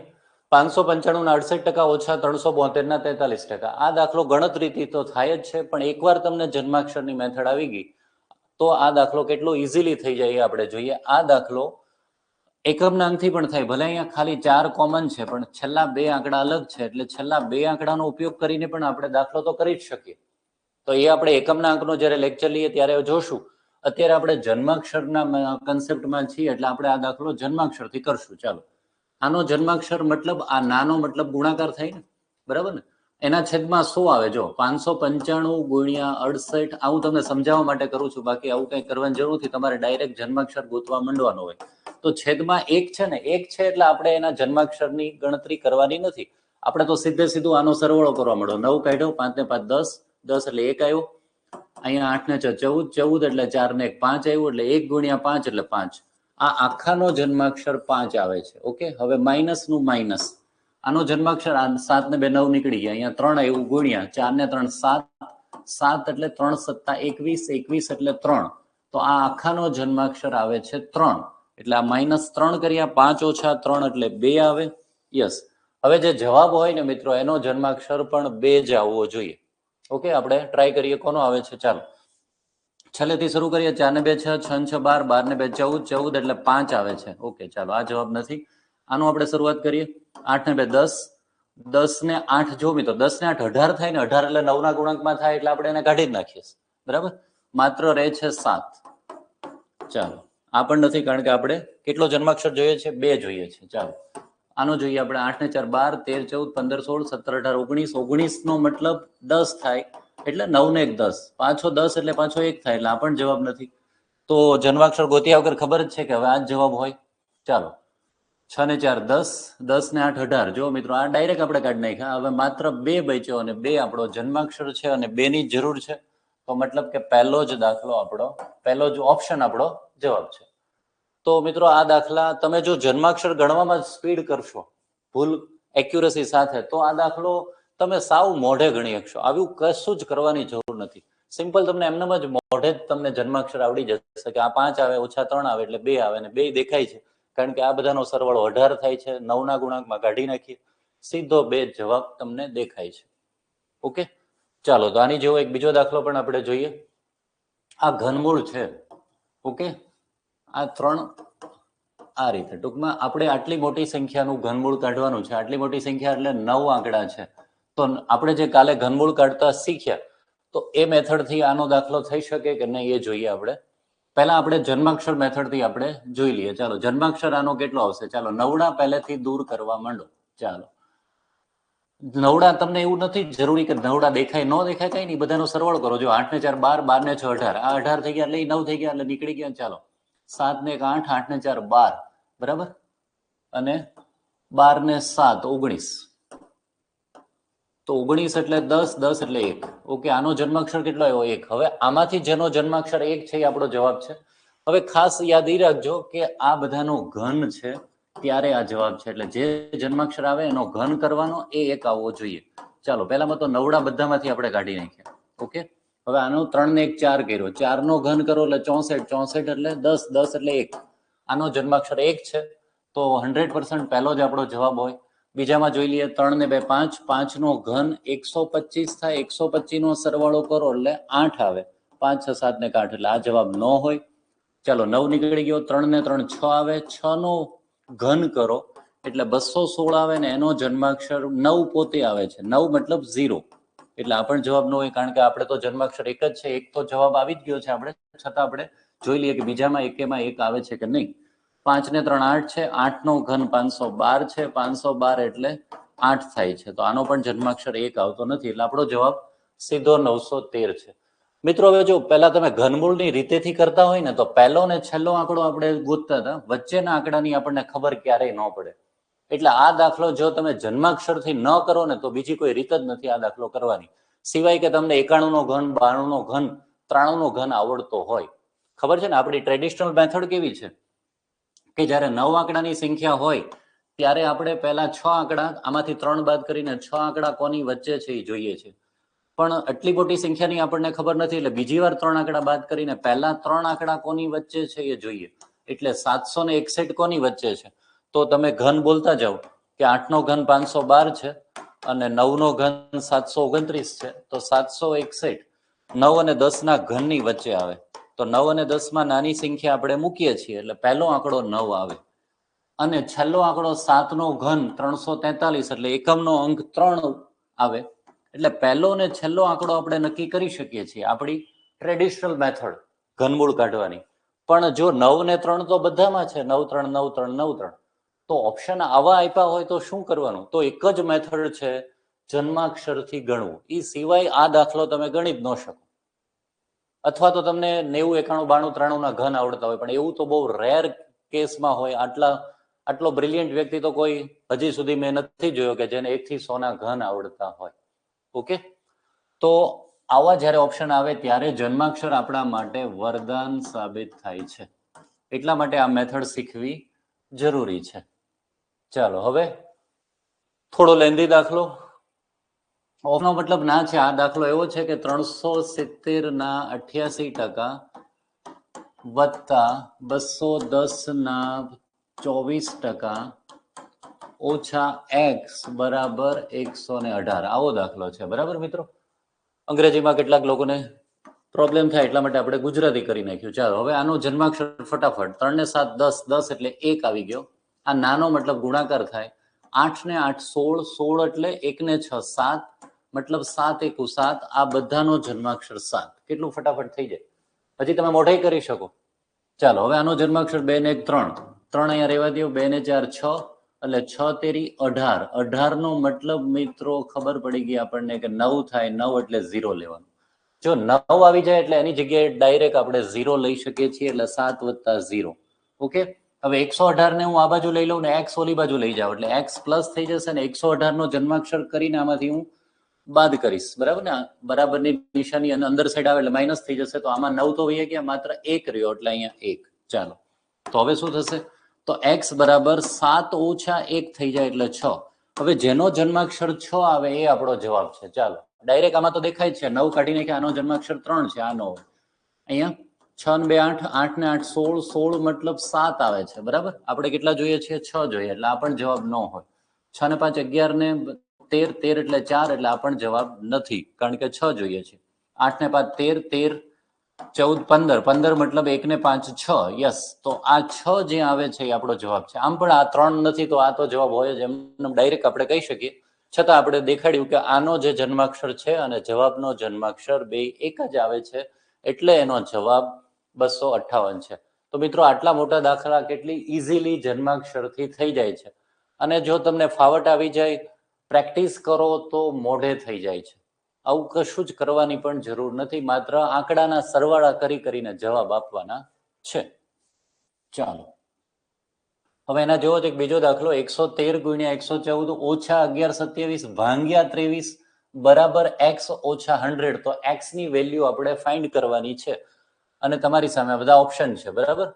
595 ના 68% ઓછા 372 ના 43%. આ દાખલો ગણતરીથી તો થાય જ છે, પણ એકવાર તમને જન્માક્ષરની મેથડ આવી ગઈ તો આ દાખલો કેટલો ઇઝીલી થઈ જાય એ આપણે જોઈએ. આ દાખલો એકમના અંકથી પણ થાય. ભલે અહીંયા ખાલી 4 કોમન છે પણ છેલ્લા 2 આંકડા અલગ છે એટલે છેલ્લા 2 આંકડાનો ઉપયોગ કરીને પણ આપણે દાખલો તો કરી જ શકીએ. તો એ આપણે એકમના અંકનો જ્યારે લેક્ચર લઈએ ત્યારે જોશું. અત્યારે આપણે જન્માક્ષરના કન્સેપ્ટમાં છીએ એટલે આપણે આ દાખલો જન્માક્ષરથી કરશું. ચાલો, આનો જન્માક્ષર મતલબ આ નાનો મતલબ ગુણાકાર થાય ને, બરાબર ને, એના છેદમાં શું આવે. જો 595 ગુણ્યા 68, આ હું તમને સમજાવવા માટે કરું છું, બાકી આવું કંઈ કરવાની જરૂર નથી. તમારે ડાયરેક્ટ જન્માક્ષર ગોતવા માંડવાનો હોય. તો છેદમાં 1 છે ને, 1 છે એટલે આપણે એના જન્માક્ષરની ગણતરી કરવાની નથી. આપણે તો સીધું આનો સરવાળો કરવા માંડો. 9 કાઢ્યો, 5 ને 5 10, 10 એટલે 1 આવ્યો. અહીંયા 8 ને 6 14, 14 એટલે 4 ને 1 5 આવ્યું એટલે 1 ગુણ્યા 5 એટલે 5. આ આખાનો જન્માક્ષર 5 આવે છે. ઓકે, હવે માઇનસ નું માઇનસ, આનો જન્માક્ષર 7 ને 2 9 નીકળી ગયા. અહીંયા 3 આવ્યું ગુણ્યા 4 ને 3 7, 7 એટલે 3 સત્તા 21, 21 એટલે 3. તો આ આખાનો જન્માક્ષર આવે છે 3. એટલે આ -3 કર્યા, 5 ઓછા 3 એટલે 2 આવે. યસ, હવે જે જવાબ હોય ને મિત્રો એનો જન્માક્ષર પણ 2 જ આવવો જોઈએ. ઓકે, આપણે ટ્રાય કરીએ કોનો આવે છે. ચાલો છેલ્લેથી શરૂ કરીએ. 4 ને 2 6, 6 ને 6 12, 12 ને 2 14, 14 એટલે 5 આવે છે. ઓકે, ચાલો આ જવાબ નથી. આનો આપણે શરૂઆત કરીએ. 8 ને 2 10, 10 ને 8 જો મિત્રો 10 ને 8 18 થાય ને, 18 એટલે 9 ના ગુણાંકમાં થાય એટલે આપણે એને કાઢી જ નાખીએ. બરાબર, માત્ર રહે છે 7. ચાલો આ પણ નથી, કારણ કે આપણે કેટલો જન્માક્ષર જોઈએ છે, 2 જોઈએ છે. ચાલો આનો જોઈએ આપણે. 8 ને 4 12, 13 14 15 16 17 18 19, 19 નો મતલબ 10 થાય એટલે 9 ને 1 10, પાછો 10 એટલે પાછો 1 થાય એટલે આ પણ જવાબ નથી. તો જન્માક્ષર ગોત્યા વગર ખબર જ છે કે હવે આ જ જવાબ હોય. ચાલો 6 ને 4 10, 10 ને 8 18. જો મિત્રો આ ડાયરેક્ટ આપણે કાઢી નાખ્યા. હવે માત્ર 2 બચ્યો અને 2 આપણો જન્માક્ષર છે અને 2 ની જરૂર છે. તો મતલબ કે પહેલો જ દાખલો આપણો, પહેલો જ ઓપ્શન આપણો જવાબ છે. તો મિત્રો આ દાખલા તમે જો જન્માક્ષર ગણવામાં સ્પીડ કરશો, ભૂલ એક્યુરેસી સાથે, તો આ દાખલો તમે સાવ મોઢે ગણી શકશો. આવું કશું જ કરવાની જરૂર નથી. સિમ્પલ તમને એમનેમ જ મોઢે જ તમને જન્માક્ષર આવડી જશે કે આ 5 આવે ઓછા 3 આવે એટલે 2 આવે, અને 2 દેખાય છે કારણ કે આ બધાનો સરવાળો 18 થાય છે. 9 ના ગુણાંકમાં કાઢી નાખીએ, સીધો 2 જવાબ તમને દેખાય છે. ઓકે, ચાલો તો આની જેવો એક બીજો દાખલો પણ આપણે જોઈએ. આ ઘનમૂળ છે. ઓકે, આ 3 આ રીતે ટૂંકમાં આપણે આટલી મોટી સંખ્યાનું ઘનમૂળ કાઢવાનું છે. આટલી મોટી સંખ્યા એટલે 9 આંકડા છે. તો આપણે જે કાલે ઘનમૂળ કાઢતા શીખ્યા, તો એ મેથડથી આનો દાખલો થઈ શકે કે નહીં એ જોઈએ આપણે. પહેલા આપણે જન્માક્ષર મેથડથી આપણે જોઈ લઈએ. ચાલો જન્માક્ષર આનો કેટલો આવશે. ચાલો નવડા પહેલેથી દૂર કરવા માંડો. ચાલો નવડા તમને એવું નથી જરૂરી કે નવડા દેખાય ન દેખાય, કઈ નહીં, બધાનો સરવાળો કરો. જો 8 ને 4 12, 12 ને 6 18, આ 18 થઈ ગયા એટલે 9 થઈ ગયા એટલે નીકળી ગયા. ચાલો 7 ને 1 8, 8 ને 4 12, બરાબર, અને 12 ને 7 19. તો 19 એટલે 10, 10 એટલે 1. ઓકે, આનો જન્માક્ષર કેટલો આવ્યો? 1. હવે આમાંથી જેનો જન્માક્ષર 1 છે એ આપણો જવાબ છે. હવે ખાસ યાદ રાખજો કે આ બધાનો ઘન છે ત્યારે આ જવાબ છે, એટલે જે જન્માક્ષર આવે એનો ઘન કરવાનો, એ 1 આવવો જોઈએ. ચાલો, પહેલામાં તો નવડા બધામાંથી આપણે કાઢી નાખ્યા. ઓકે, હવે આનો 3 ને 1 4 કર્યો, 4 નો ઘન કરો એટલે 64, 64 એટલે 10, 10 એટલે 1. આનો જન્માક્ષર 1 છે, તો 100% પહેલો જ આપણો જવાબ હોય. બીજામાં જોઈ લઈએ, 3 ને 2 5, 5 નો ઘન 125 થાય, 125 નો સરવાળો કરો એટલે 8 આવે, 5 6 7 ને 8 એટલે આ જવાબ ન હોય. ચાલો, 9 નીકળી ગયો, 3 ને 3 6 આવે, 6 નો ઘન કરો એટલે 216 આવે ને એનો જન્માક્ષર 9 પોતે આવે છે. 9 મતલબ 0, એટલે આ પણ જવાબ ન હોય, કારણ કે આપણે તો જન્માક્ષર 1 જ છે, 1 તો જવાબ આવી જ ગયો છે આપણે, છતાં આપણે જોઈ લઈએ કે બીજામાં એકેમાં 1 આવે છે કે નહીં. 5 ને 3 8 છે, 8 નો ઘન 512 છે, 512 એટલે 8 થાય છે, તો આનો પણ જન્માક્ષર 1 આવતો નથી, એટલે આપણો જવાબ સીધો 913 છે. મિત્રો, હવે જો પહેલા તમે ઘનમૂળની રીતેથી કરતા હોય ને, તો પહેલો ને છેલ્લો આંકડો આપણે ગોતતા હતા, વચ્ચેના આંકડાની આપણને ખબર ક્યારેય ન પડે. એટલે આ દાખલો જો તમે જન્માક્ષરથી ન કરો ને, તો બીજી કોઈ રીત જ નથી આ દાખલો કરવાની, સિવાય કે તમને 91 નો ઘન, 92 નો ઘન, 93 નો ઘન આવડતો હોય. ખબર છે ને, આપણી ટ્રેડિશનલ મેથડ કેવી છે કે જ્યારે 9 આંકડાની સંખ્યા હોય ત્યારે આપણે પહેલા 6 આંકડા, આમાંથી 3 બાદ કરીને 6 આંકડા કોની વચ્ચે છે એ જોઈએ છે. પણ આટલી મોટી સંખ્યાની આપણને ખબર નથી, એટલે બીજી વાર 3 આંકડા બાદ કરીને પહેલા 3 આંકડા કોની વચ્ચે છે એ જોઈએ. એટલે 761 કોની વચ્ચે છે? તો તમે ઘન બોલતા જાઓ કે 8 નો ઘન 512 છે અને 9 નો ઘન 729 છે, તો 761 9 અને 10 ના ઘનની વચ્ચે આવે. તો 9 અને 10 માં નાની સંખ્યા આપણે મૂકીએ છીએ, એટલે પહેલો આંકડો 9 આવે. અને છેલ્લો આંકડો 7 નો ઘન 343, એટલે એકમનો અંક 3 આવે. એટલે પહેલો અને છેલ્લો આંકડો આપણે નક્કી કરી શકીએ છીએ, આપણી ટ્રેડિશનલ મેથડ ઘનમૂળ કાઢવાની. પણ જો 9 ને 3 તો બધામાં છે, 9 3 9 3 9 3, તો ઓપ્શન આવા આપ્યા હોય તો શું કરવાનું? તો એક જ મેથડ છે, જન્માક્ષરથી ગણવું. એ સિવાય આ દાખલો તમે ગણી જ ન શકો. અથવા તો તમને 90 91 92 93 ના ઘન આવડતા હોય, પણ એવું તો બહુ રેર કેસમાં હોય. આટલો બ્રિલિયન્ટ વ્યક્તિ તો કોઈ હજી સુધી મેં નથી જોયો કે જેને 1 થી 100 ના ઘન આવડતા હોય. ઓકે, તો આવા જ્યારે ઓપ્શન આવે ત્યારે જન્માક્ષર આપણા માટે વરદાન સાબિત થાય છે, એટલા માટે આ મેથડ શીખવી જરૂરી છે. ચાલો, હવે થોડો લેન્ધી દાખલો. ઓફનો મતલબ ના છે. આ દાખલો એવો છે કે 370 ના 88% વત્તા 210 ના 24% ઓછા x બરાબર 118. આવો દાખલો છે, બરાબર મિત્રો? અંગ્રેજીમાં કેટલાક લોકોને પ્રોબ્લેમ થાય એટલા માટે આપણે ગુજરાતી કરી નાખ્યું. ચાલો, હવે આનો જન્માક્ષર ફટાફટ. 3 ને 7 10, 10 એટલે 1 આવી ગયો. આ નાનો મતલબ ગુણાકાર થાય. 8 ને 8 16, 16 એટલે 1 ને 6 7, મતલબ 7 એકુ 7. આ બધાનો જન્માક્ષર 7. કેટલું ફટાફટ થઈ જાય, હજી તમે મોઢે કરી શકો. ચાલો, હવે આનો જન્માક્ષર 2 ને 1 3, 3 અહીંયા રહેવા દો. 2 ને 4 6, એટલે 6 તેરી 18. 18 નો મતલબ મિત્રો ખબર પડી ગઈ આપણને કે 9 થાય. 9 એટલે 0 લેવાનું. જો 9 આવી જાય એટલે એની જગ્યાએ ડાયરેક્ટ આપણે 0 લઈ શકીએ છીએ, એટલે 7 વત્તા 0. ઓકે, હવે 118 ને હું આ બાજુ લઈ લઉં ને x ઓલી બાજુ લઈ જાઉં, એટલે x પ્લસ થઈ જશે ને 118 નો જન્માક્ષર કરીને આમાંથી હું બાદ કરીશ, બરાબર ને? બરાબરની નિશાની અને અંદર સાઈડ આવે એટલે માઇનસ થઈ જશે, તો આમાં 9 તો વહી ગયા, માત્ર 1 રહ્યો, એટલે અહીંયા 1. ચાલો, તો હવે શું થશે? તો x બરાબર 7 ઓછા 1 થઈ જાય એટલે 6. હવે જેનો જન્માક્ષર 6 આવે એ આપણો જવાબ છે. ચાલો, ડાયરેક્ટ આમાં તો દેખાય જ છે, 9 કાઢીને કે આનો જન્માક્ષર 3 છે, આ 9. અહીંયા 6 ને 2 8, 8 ને 8 16, 16 મતલબ 7 આવે છે, બરાબર? આપણે કેટલા જોઈએ છીએ? 6 જોઈએ, એટલે આ પણ જવાબ ન હોય. 6 ને 5 11 ને 13, 13 એટલે 4, એટલે આ પણ જવાબ નથી, કારણ કે 6 જોઈએ છે. 8 ને 5 13, 13 14 15, 15 મતલબ 1 ને 5 6. યસ, તો આ 6 જે આવે છે એ આપણો જવાબ છે. આમ પણ આ 3 નથી, તો આ તો જવાબ હોય જ, એમ ડાયરેક્ટ આપણે કહી શકીએ. છતાં આપણે દેખાડ્યું કે આનો જે જન્માક્ષર છે અને જવાબનો જન્માક્ષર બે એક જ આવે છે, એટલે એનો જવાબ 258 છે. તો મિત્રો, આટલા મોટા દાખલા કેટલી ઇઝીલી જન્માક્ષરથી થઈ જાય છે. અને જો તમને ફાવટ આવી જાય, પ્રેક્ટિસ કરો તો મોઢે થઈ જાય છે. આવું કશું જ કરવાની પણ જરૂર નથી, માત્ર આંકડાના સરવાળા કરીને જવાબ આપવાના છે. ચાલો, હવે એના જેવો જ એક બીજો દાખલો. 113 ગુણ્યા 114 ઓછા 11 27 ભાંગ્યા 23 બરાબર x ઓછા 100, તો x ની વેલ્યુ આપણે ફાઇન્ડ કરવાની છે અને તમારી સામે આ બધા ઓપ્શન છે, બરાબર.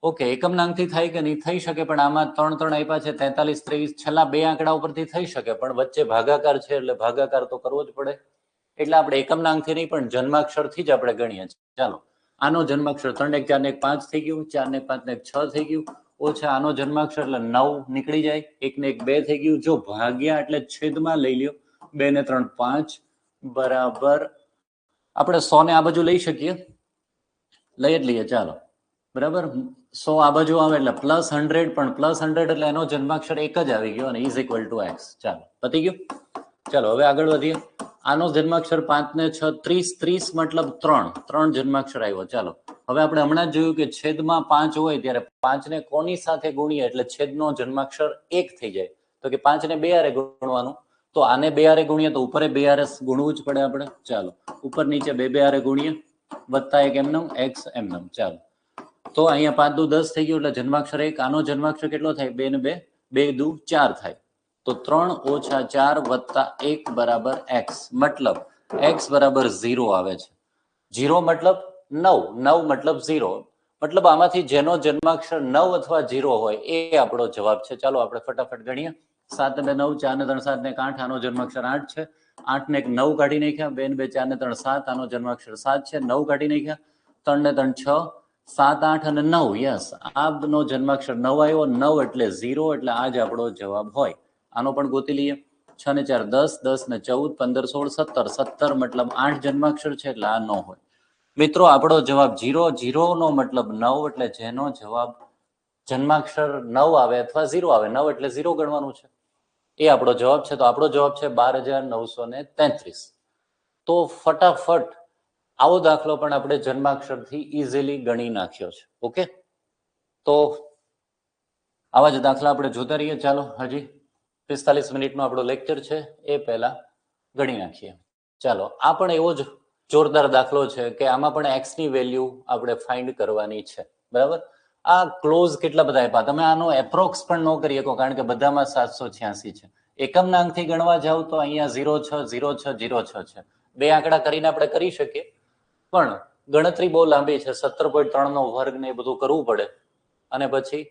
ઓકે, એકમનાંકથી થાય કે નહીં થઈ શકે, પણ આમાં 3 3 આપ્યા છે, 43 23 છેલ્લા બે આંકડા ઉપરથી થઈ શકે, પણ વચ્ચે ભાગાકાર છે એટલે ભાગાકાર તો કરવો જ પડે, એટલે આપણે એકમનાંકથી નહીં પણ જન્માક્ષરથી જ આપણે ગણીએ છીએ. ચાલો, આનો જન્માક્ષર 3 ને 1 4 ને 1 5 થઈ ગયું, 4 ને 5 ને 1 6 થઈ ગયું, ઓછા આનો જન્માક્ષર એટલે 9 નીકળી જાય, 1 ને 1 2 થઈ ગયું, જો ભાગ્યા એટલે છેદમાં લઈ લ્યો, 2 ને 3 5 બરાબર આપણે 100 ને આ બાજુ લઈ શકીએ, લઈ જ લઈએ. ચાલો, બરાબર, 100 આ બાજુ આવે એટલે +100, પણ +100 એટલે એનો જન્માક્ષર એક જ આવી ગયો અને ઇઝ ઇક્વલ ટુ x. ચાલો, પતી ગયું. ચાલો, હવે આગળ વધીએ. આનો જન્માક્ષર 5 ને 6 30, 30 મતલબ 3 જન્માક્ષર આવ્યો. ચાલો, હવે આપણે હમણાં જ જોયું કે છેદમાં 5 હોય ત્યારે 5 ને કોની સાથે ગુણીએ એટલે છેદનો જન્માક્ષર 1 થઈ જાય, તો કે 5 ને 2 હારે ગુણવાનું, તો આને 2 હારે ગુણીએ તો ઉપર 2 હારે ગુણવું જ પડે આપણે. ચાલો, ઉપર નીચે 2 2 હારે ગુણીએ, વત્તા 1 એમનેમ, x એમનેમ. ચાલો, તો અહીંયા 5 દુ 10 થઈ ગયું એટલે જન્માક્ષર 1, આનો જન્માક્ષર કેટલો થાય? 2 ને 2 2 દુ 4 થાય, તો 3 ઓછા 4 વત્તા 1 બરાબર x, મતલબ x બરાબર 0 આવે છે. 0 મતલબ 9, 9 મતલબ 0, મતલબ આમાંથી જેનો જન્માક્ષર 9 અથવા 0 હોય એ આપણો જવાબ છે. ચાલો આપણે ફટાફટ ગણીએ. 7 ને 9, 4 ને 3 7 ને 8, આનો જન્માક્ષર 8 છે. 8 ને 1 9 કાઢી નાખ્યા, 2 ને 2 4 ને 3 7, આનો જન્માક્ષર 7 છે. 9 કાઢી નાખ્યા, 3 ને 3 6, 7 8 અને 9, યસ, આનો જન્માક્ષર 9 આવ્યો. 9 એટલે 0, એટલે આ જ આપણો જવાબ હોય. આનો પણ ગોતી લઈએ. 6 ને 4 10, 10 ને 14 15 16 17, 17 મતલબ 8 જન્માક્ષર છે એટલે આ ન હોય. મિત્રો, આપણો જવાબ 0, 0 નો મતલબ 9, એટલે જેનો જવાબ જન્માક્ષર 9 આવે અથવા 0 આવે, 9 એટલે 0 ગણવાનું છે, એ આપણો જવાબ છે. તો આપણો જવાબ છે 12,933. તો ફટાફટ આવો દાખલો પણ આપણે જન્માક્ષરથી ઇઝીલી ગણી નાખ્યો છે. ઓકે, તો આવા જ દાખલા આપણે જોતા રહીએ. ચાલો, હજી 45 મિનિટનો આપણો લેક્ચર છે, એ પહેલા ગણી નાખીએ. ચાલો, આ પણ એવો જ જોરદાર દાખલો છે કે આમાં પણ x ની વેલ્યુ આપણે ફાઇન્ડ કરવાની છે, બરાબર. આ ક્લોઝ કેટલા બધા આપ્યા, તમે આનો એપ્રોક્સ પણ ન કરી શકો કારણ કે બધામાં 786 છે. એકમનાંકથી ગણવા જાવ તો અહીંયા 06 06 06 છે. બે આંકડા કરીને આપણે કરી શકીએ, પણ ગણતરી બહુ લાંબી છે. 17.3 નો વર્ગ ને એ બધું કરવું પડે અને પછી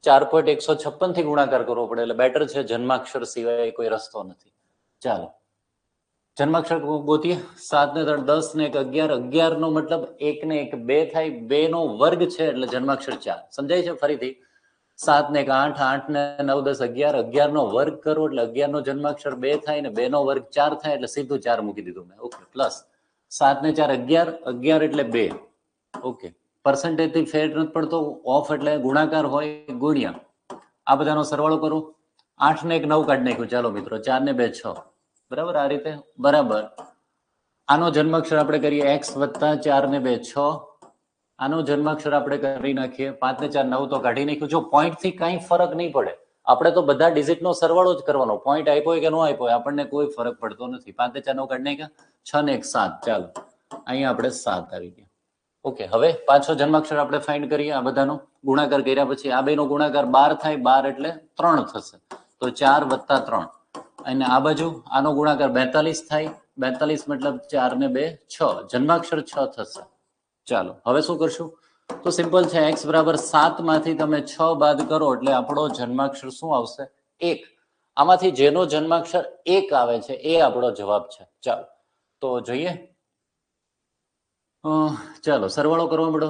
4.156 થી ગુણાકાર કરવો પડે, એટલે બેટર છે જન્માક્ષર સિવાય કોઈ રસ્તો નથી. ચાલો, જન્માક્ષર ગોતીએ. 7 ને 3 10 ને 1 11, 11 નો મતલબ 1 ને 1 2 થાય, 2 નો વર્ગ છે એટલે જન્માક્ષર 4. સમજાય છે? ફરીથી 7 ને 1 8, 8 ને 9 10 11, 11 નો વર્ગ કરો એટલે 11 નો જન્માક્ષર 2 થાય ને 2 નો વર્ગ 4 થાય, એટલે સીધું 4 મૂકી દીધું મેં. ઓકે, પ્લસ 7 ને 4 11, 11 એટલે 2. ઓકે, પર્સન્ટેજ થી ફેર નથી પડતો, ઓફ એટલે ગુણાકાર હોય, ગુણ્યા આ બધાનો સરવાળો કરો. 8 ને 1 9 કાઢી નાખ્યું. ચાલો મિત્રો, 4 ને 2 6, બરાબર, આ રીતે બરાબર. આનો જન્માક્ષર આપણે કરીએ x વત્તા 4 ને 2 6, આનો જન્માક્ષર આપણે કરી નાખીએ 5 ને 4 9 તો કાઢી નાખ્યું. જો પોઈન્ટ થી કઈ ફરક નહીં પડે, આપણે તો બધા ડિજિટનો સરવાળો જ કરવાનો, પોઈન્ટ આપ્યો હોય કે ન આપ્યો હોય આપણને કોઈ ફરક પડતો નથી. 5 ને 4 9 કાઢી નાખ્યા, 6 ને 1 7, ચાલો અહીંયા આપણે 7 આવી ગયા. ઓકે, હવે પાછો જન્માક્ષર આપણે ફાઇન્ડ કરીએ. આ બધાનો ગુણાકાર કર્યા પછી આ બેનો ગુણાકાર 12 થાય, 12 એટલે 3 થશે, તો 4 વત્તા 3. અને આ બાજુ આનો ગુણાકાર 42 થાય, 42 મતલબ 4 ને 2 6, જન્માક્ષર 6 થશે. ચાલો, હવે શું કરશું? તો સિમ્પલ છે, x બરાબર 7 માંથી તમે 6 બાદ કરો એટલે આપણો જન્માક્ષર શું આવશે? 1. આમાંથી જેનો જન્માક્ષર 1 આવે છે એ આપણો જવાબ છે. ચાલો, તો જોઈએ. ચાલો, સરવાળો કરવા મળો.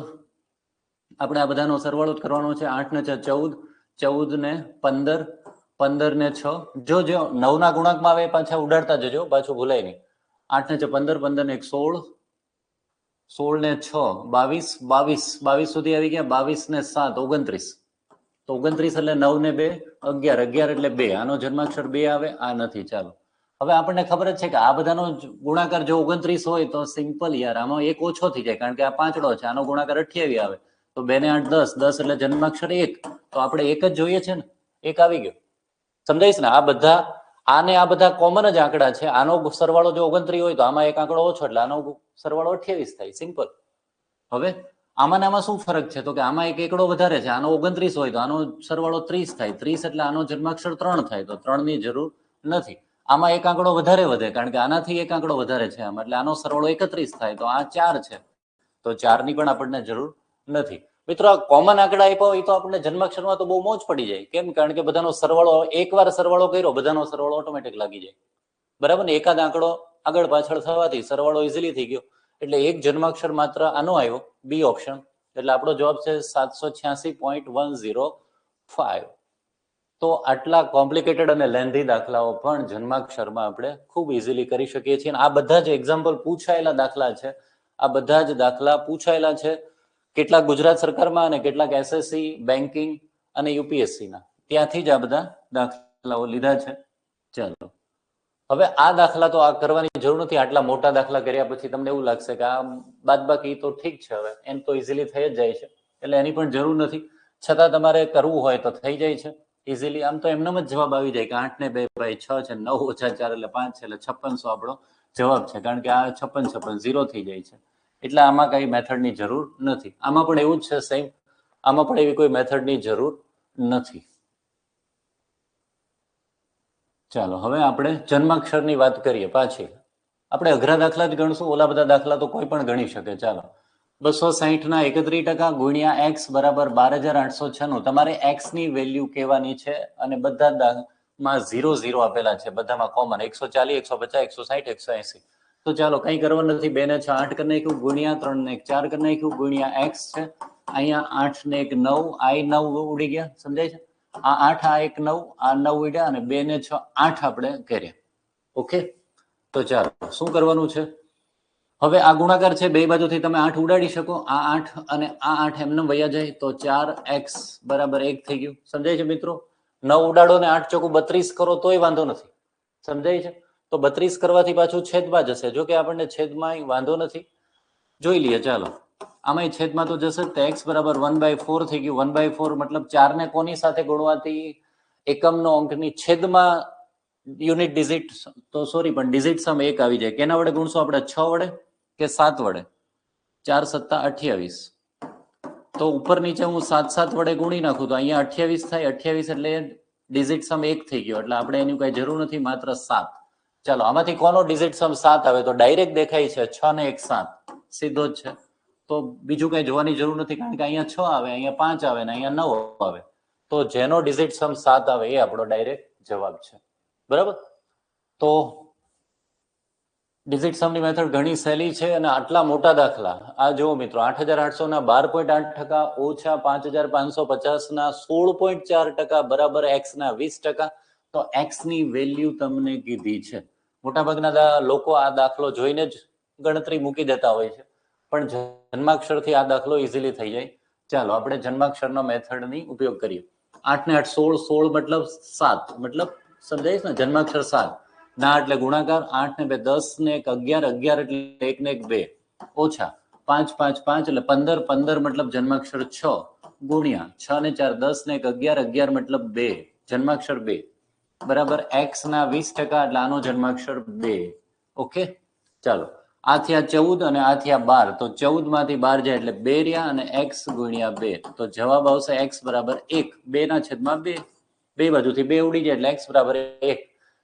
આપણે આ બધાનો સરવાળો જ કરવાનો છે. 8 ને 4 14, 14 ને 15, 15 ને 6, જો 9 ના ગુણાંકમાં આવે પાછા ઉડાડતા જજો, પાછું ભૂલાય નહીં. 8 ને 6 15, 15 ને 1 16, 16 ને 6 22, 22 22 સુધી આવી ગયા. 22 ને 7 29, તો 29 એટલે 9 ને 2 11, 11 એટલે 2, આનો જન્માક્ષર 2 આવે, આ નથી. ચાલો, હવે આપણને ખબર જ છે કે આ બધાનો ગુણાકાર જો 29 હોય તો સિમ્પલ યાર, આમાં એક ઓછો થઈ જાય કારણ કે આ પાંચડો છે, આનો ગુણાકાર 28 આવે, તો 2 ને 8 10, 10 એટલે જન્માક્ષર 1, તો આપણે એક જ જોઈએ છે ને, એક આવી ગયો. સમજાઈશ ને? આ બધા આને આ બધા કોમન જ આંકડા છે. આનો સરવાળો જો 29 હોય તો આમાં એક આંકડો ઓછો એટલે આનો સરવાળો 28 થાય. સિમ્પલ. હવે આમાં આમાં શું ફરક છે? તો કે આમાં એક એકડો વધારે છે, આનો 29 હોય તો આનો સરવાળો 30 થાય, 30 એટલે આનો જન્માક્ષર 3 થાય, તો 3 ની જરૂર નથી. આમાં એક આંકડો વધારે વધે, કારણ કે આનાથી એક આંકડો વધારે છે આમાં, એટલે આનો સરવાળો 31 થાય, તો આ 4 છે, તો 4 ની પણ આપણને જરૂર નથી. મિત્રો, આ કોમન આંકડા આપ્યા હોય તો આપણને જન્માક્ષરમાં તો બહુ મોજ પડી જાય. કેમ? કારણ કે બધાનો સરવાળો, એકવાર સરવાળો કર્યો, બધાનો સરવાળો ઓટોમેટિક લાગી જાય, બરાબર ને? એકાદ આંકડો આગળ પાછળ થવાથી સરવાળો ઇઝીલી થઈ ગયો. એટલે એક જન્માક્ષર માત્ર આનો આવ્યો, બી ઓપ્શન. એટલે આપણો જવાબ છે 786.105. તો આટલા કોમ્પ્લિકેટેડ અને લેન્ધી દાખલાઓ પણ જન્માક્ષરમાં આપણે ખૂબ ઇઝીલી કરી શકીએ છીએ. આ બધા જ એક્ઝામ્પલ પૂછાયેલા દાખલા છે. આ બધા જ દાખલા પૂછાયેલા છે, કેટલાક ગુજરાત સરકારમાં અને કેટલાક એસએસસી, બેન્કિંગ અને યુપીએસસીના, ત્યાંથી જ આ બધા દાખલાઓ લીધા છે. ચાલો, હવે આ દાખલા તો આ કરવાની જરૂર નથી. આટલા મોટા દાખલા કર્યા પછી તમને એવું લાગશે કે આ બાદબાકી તો ઠીક છે, હવે એમ તો ઇઝીલી થઈ જ જાય છે, એટલે એની પણ જરૂર નથી. છતાં તમારે કરવું હોય તો થઈ જાય છે ઇઝીલી. આમ તો એમનેમ જ જવાબ આવી જાય કે 8 ને 2 ભાઈ 6 છે, 9 ઓછા 4 એટલે 5 છે, એટલે 5600 આપણો જવાબ છે, કારણ કે આ 56 0 થઈ જાય છે. એટલે આમાં કઈ મેથડની જરૂર નથી. આમાં પણ એવું જ છે સેમ, આમાં પણ એવી કોઈ મેથડની જરૂર નથી. ચાલો, હવે આપણે જન્માક્ષરની વાત કરીએ. પાછી આપણે અઘરા દાખલા જ ગણશું, ઓલા બધા દાખલા તો કોઈ પણ ગણી શકે. ચાલો, 260 ના 31% ગુણ્યા એક્સ બરાબર 12,896. તમારે એક્સ ની વેલ્યુ કહેવાની છે, અને બધા માં 0 આપેલા છે, બધામાં કોમન 140, 150, 160, 180. તો ચાલો, કંઈ કરવાનું નથી. 2 ને 6 8 કરી નાખ્યું, ગુણ્યા 3 ને 1 4 કરી નાખ્યું, ગુણ્યા એક્સ છે. અહીંયા 8 ને 1 9, આ 9 ઉડી ગયા, સમજાય છે? આ 8, આ 1 9, આ 9 ઉડ્યા, અને 2 ને 6 8 આપણે કર્યા. ઓકે, તો ચાલો, શું કરવાનું છે હવે? આ ગુણાકાર છે, બે બાજુથી તમે 8 ઉડાડી શકો. આ 8 અને આ 8 એમને વયા જાય, તો 4x બરાબર 1 થઈ ગયું. સમજાય છે મિત્રો? 9 ઉડાડો ને 8 ચોકું 32 કરો તોય વાંધો નથી. સમજાય છે? તો 32 કરવાથી પાછું છેદમાં જશે. જો કે આપણને છેદમાં વાંધો નથી, જોઈ લઈએ. ચાલો, આમાં છેદમાં તો જશે, તો x બરાબર 1/4 થઈ ગયું. 1/4 મતલબ 4 ને કોની સાથે ગુણવાથી એકમનો અંકની છેદમાં યુનિટ ડિજિટ, તો સોરી, પણ ડિજિટ સમ 1 આવી જાય. કેના વડે ગુણશું આપણે? 6 વડે કે 7 વડે? 4 + 7 = 28. તો ઉપર નીચે હું 7 વડે ગુણી નાખું તો અહીંયા 28 થાય. 28 એટલે ડિજિટ સમ 1 થઈ ગયો, એટલે આપણે એની કઈ જરૂર નથી, માત્ર 7. ચાલો, આમાંથી કોનો ડિજિટ સમ 7 આવે? તો ડાયરેક્ટ દેખાય છે, 6 ને 1 7, સીધો જ છે. તો બીજું કઈ જોવાની જરૂર નથી, કારણ કે અહીંયા 6 આવે, અહીંયા 5 આવે ને અહીંયા 9 આવે. તો જેનો ડિજિટ સમ 7 આવે એ આપણો ડાયરેક્ટ જવાબ છે. બરાબર? તો ડિજિટ સમની મેથડ ઘણી સહેલી છે, અને આટલા મોટા દાખલા આ જુઓ મિત્રો, 8,800 ના 12.8% ઓછા 5,550 ના 16.4% બરાબર એક્સ ના 20%. તો એક્સ ની વેલ્યુ તમને કીધી છે. મોટાભાગના લોકો આ દાખલો જોઈને જ ગણતરી મૂકી દેતા હોય છે, પણ જન્માક્ષરથી આ દાખલો ઇઝીલી થઈ જાય. ચાલો, આપણે જન્માક્ષરનો મેથડની ઉપયોગ કરીએ. 8 ને 8 16, 16 મતલબ 7, મતલબ સમજાય છે ને? જન્માક્ષર 7 ના એટલે ગુણાકાર, 8 ને 2 10 ને 1 11, 11 એટલે 1 ને 1 2, ઓછા 5 5 5 એટલે 15, 15 મતલબ જન્માક્ષર 6, ગુણ્યા 6 ને 4 10 ને 1 11, 11 મતલબ 2, જન્માક્ષર 2, બરાબર એક્સ ના 20% એટલે આનો જન્માક્ષર 2. ઓકે, ચાલો, આ થયા 14 અને આ થયા 12. તો 14 માંથી 12 જાય એટલે 2 રહ્યા, અને એક્સ ગુણ્યા 2, તો જવાબ આવશે એક્સ બરાબર 1. 2 ના છેદમાં 2, બે બાજુથી 2 ઉડી જાય એટલે એક્સ બરાબર 1.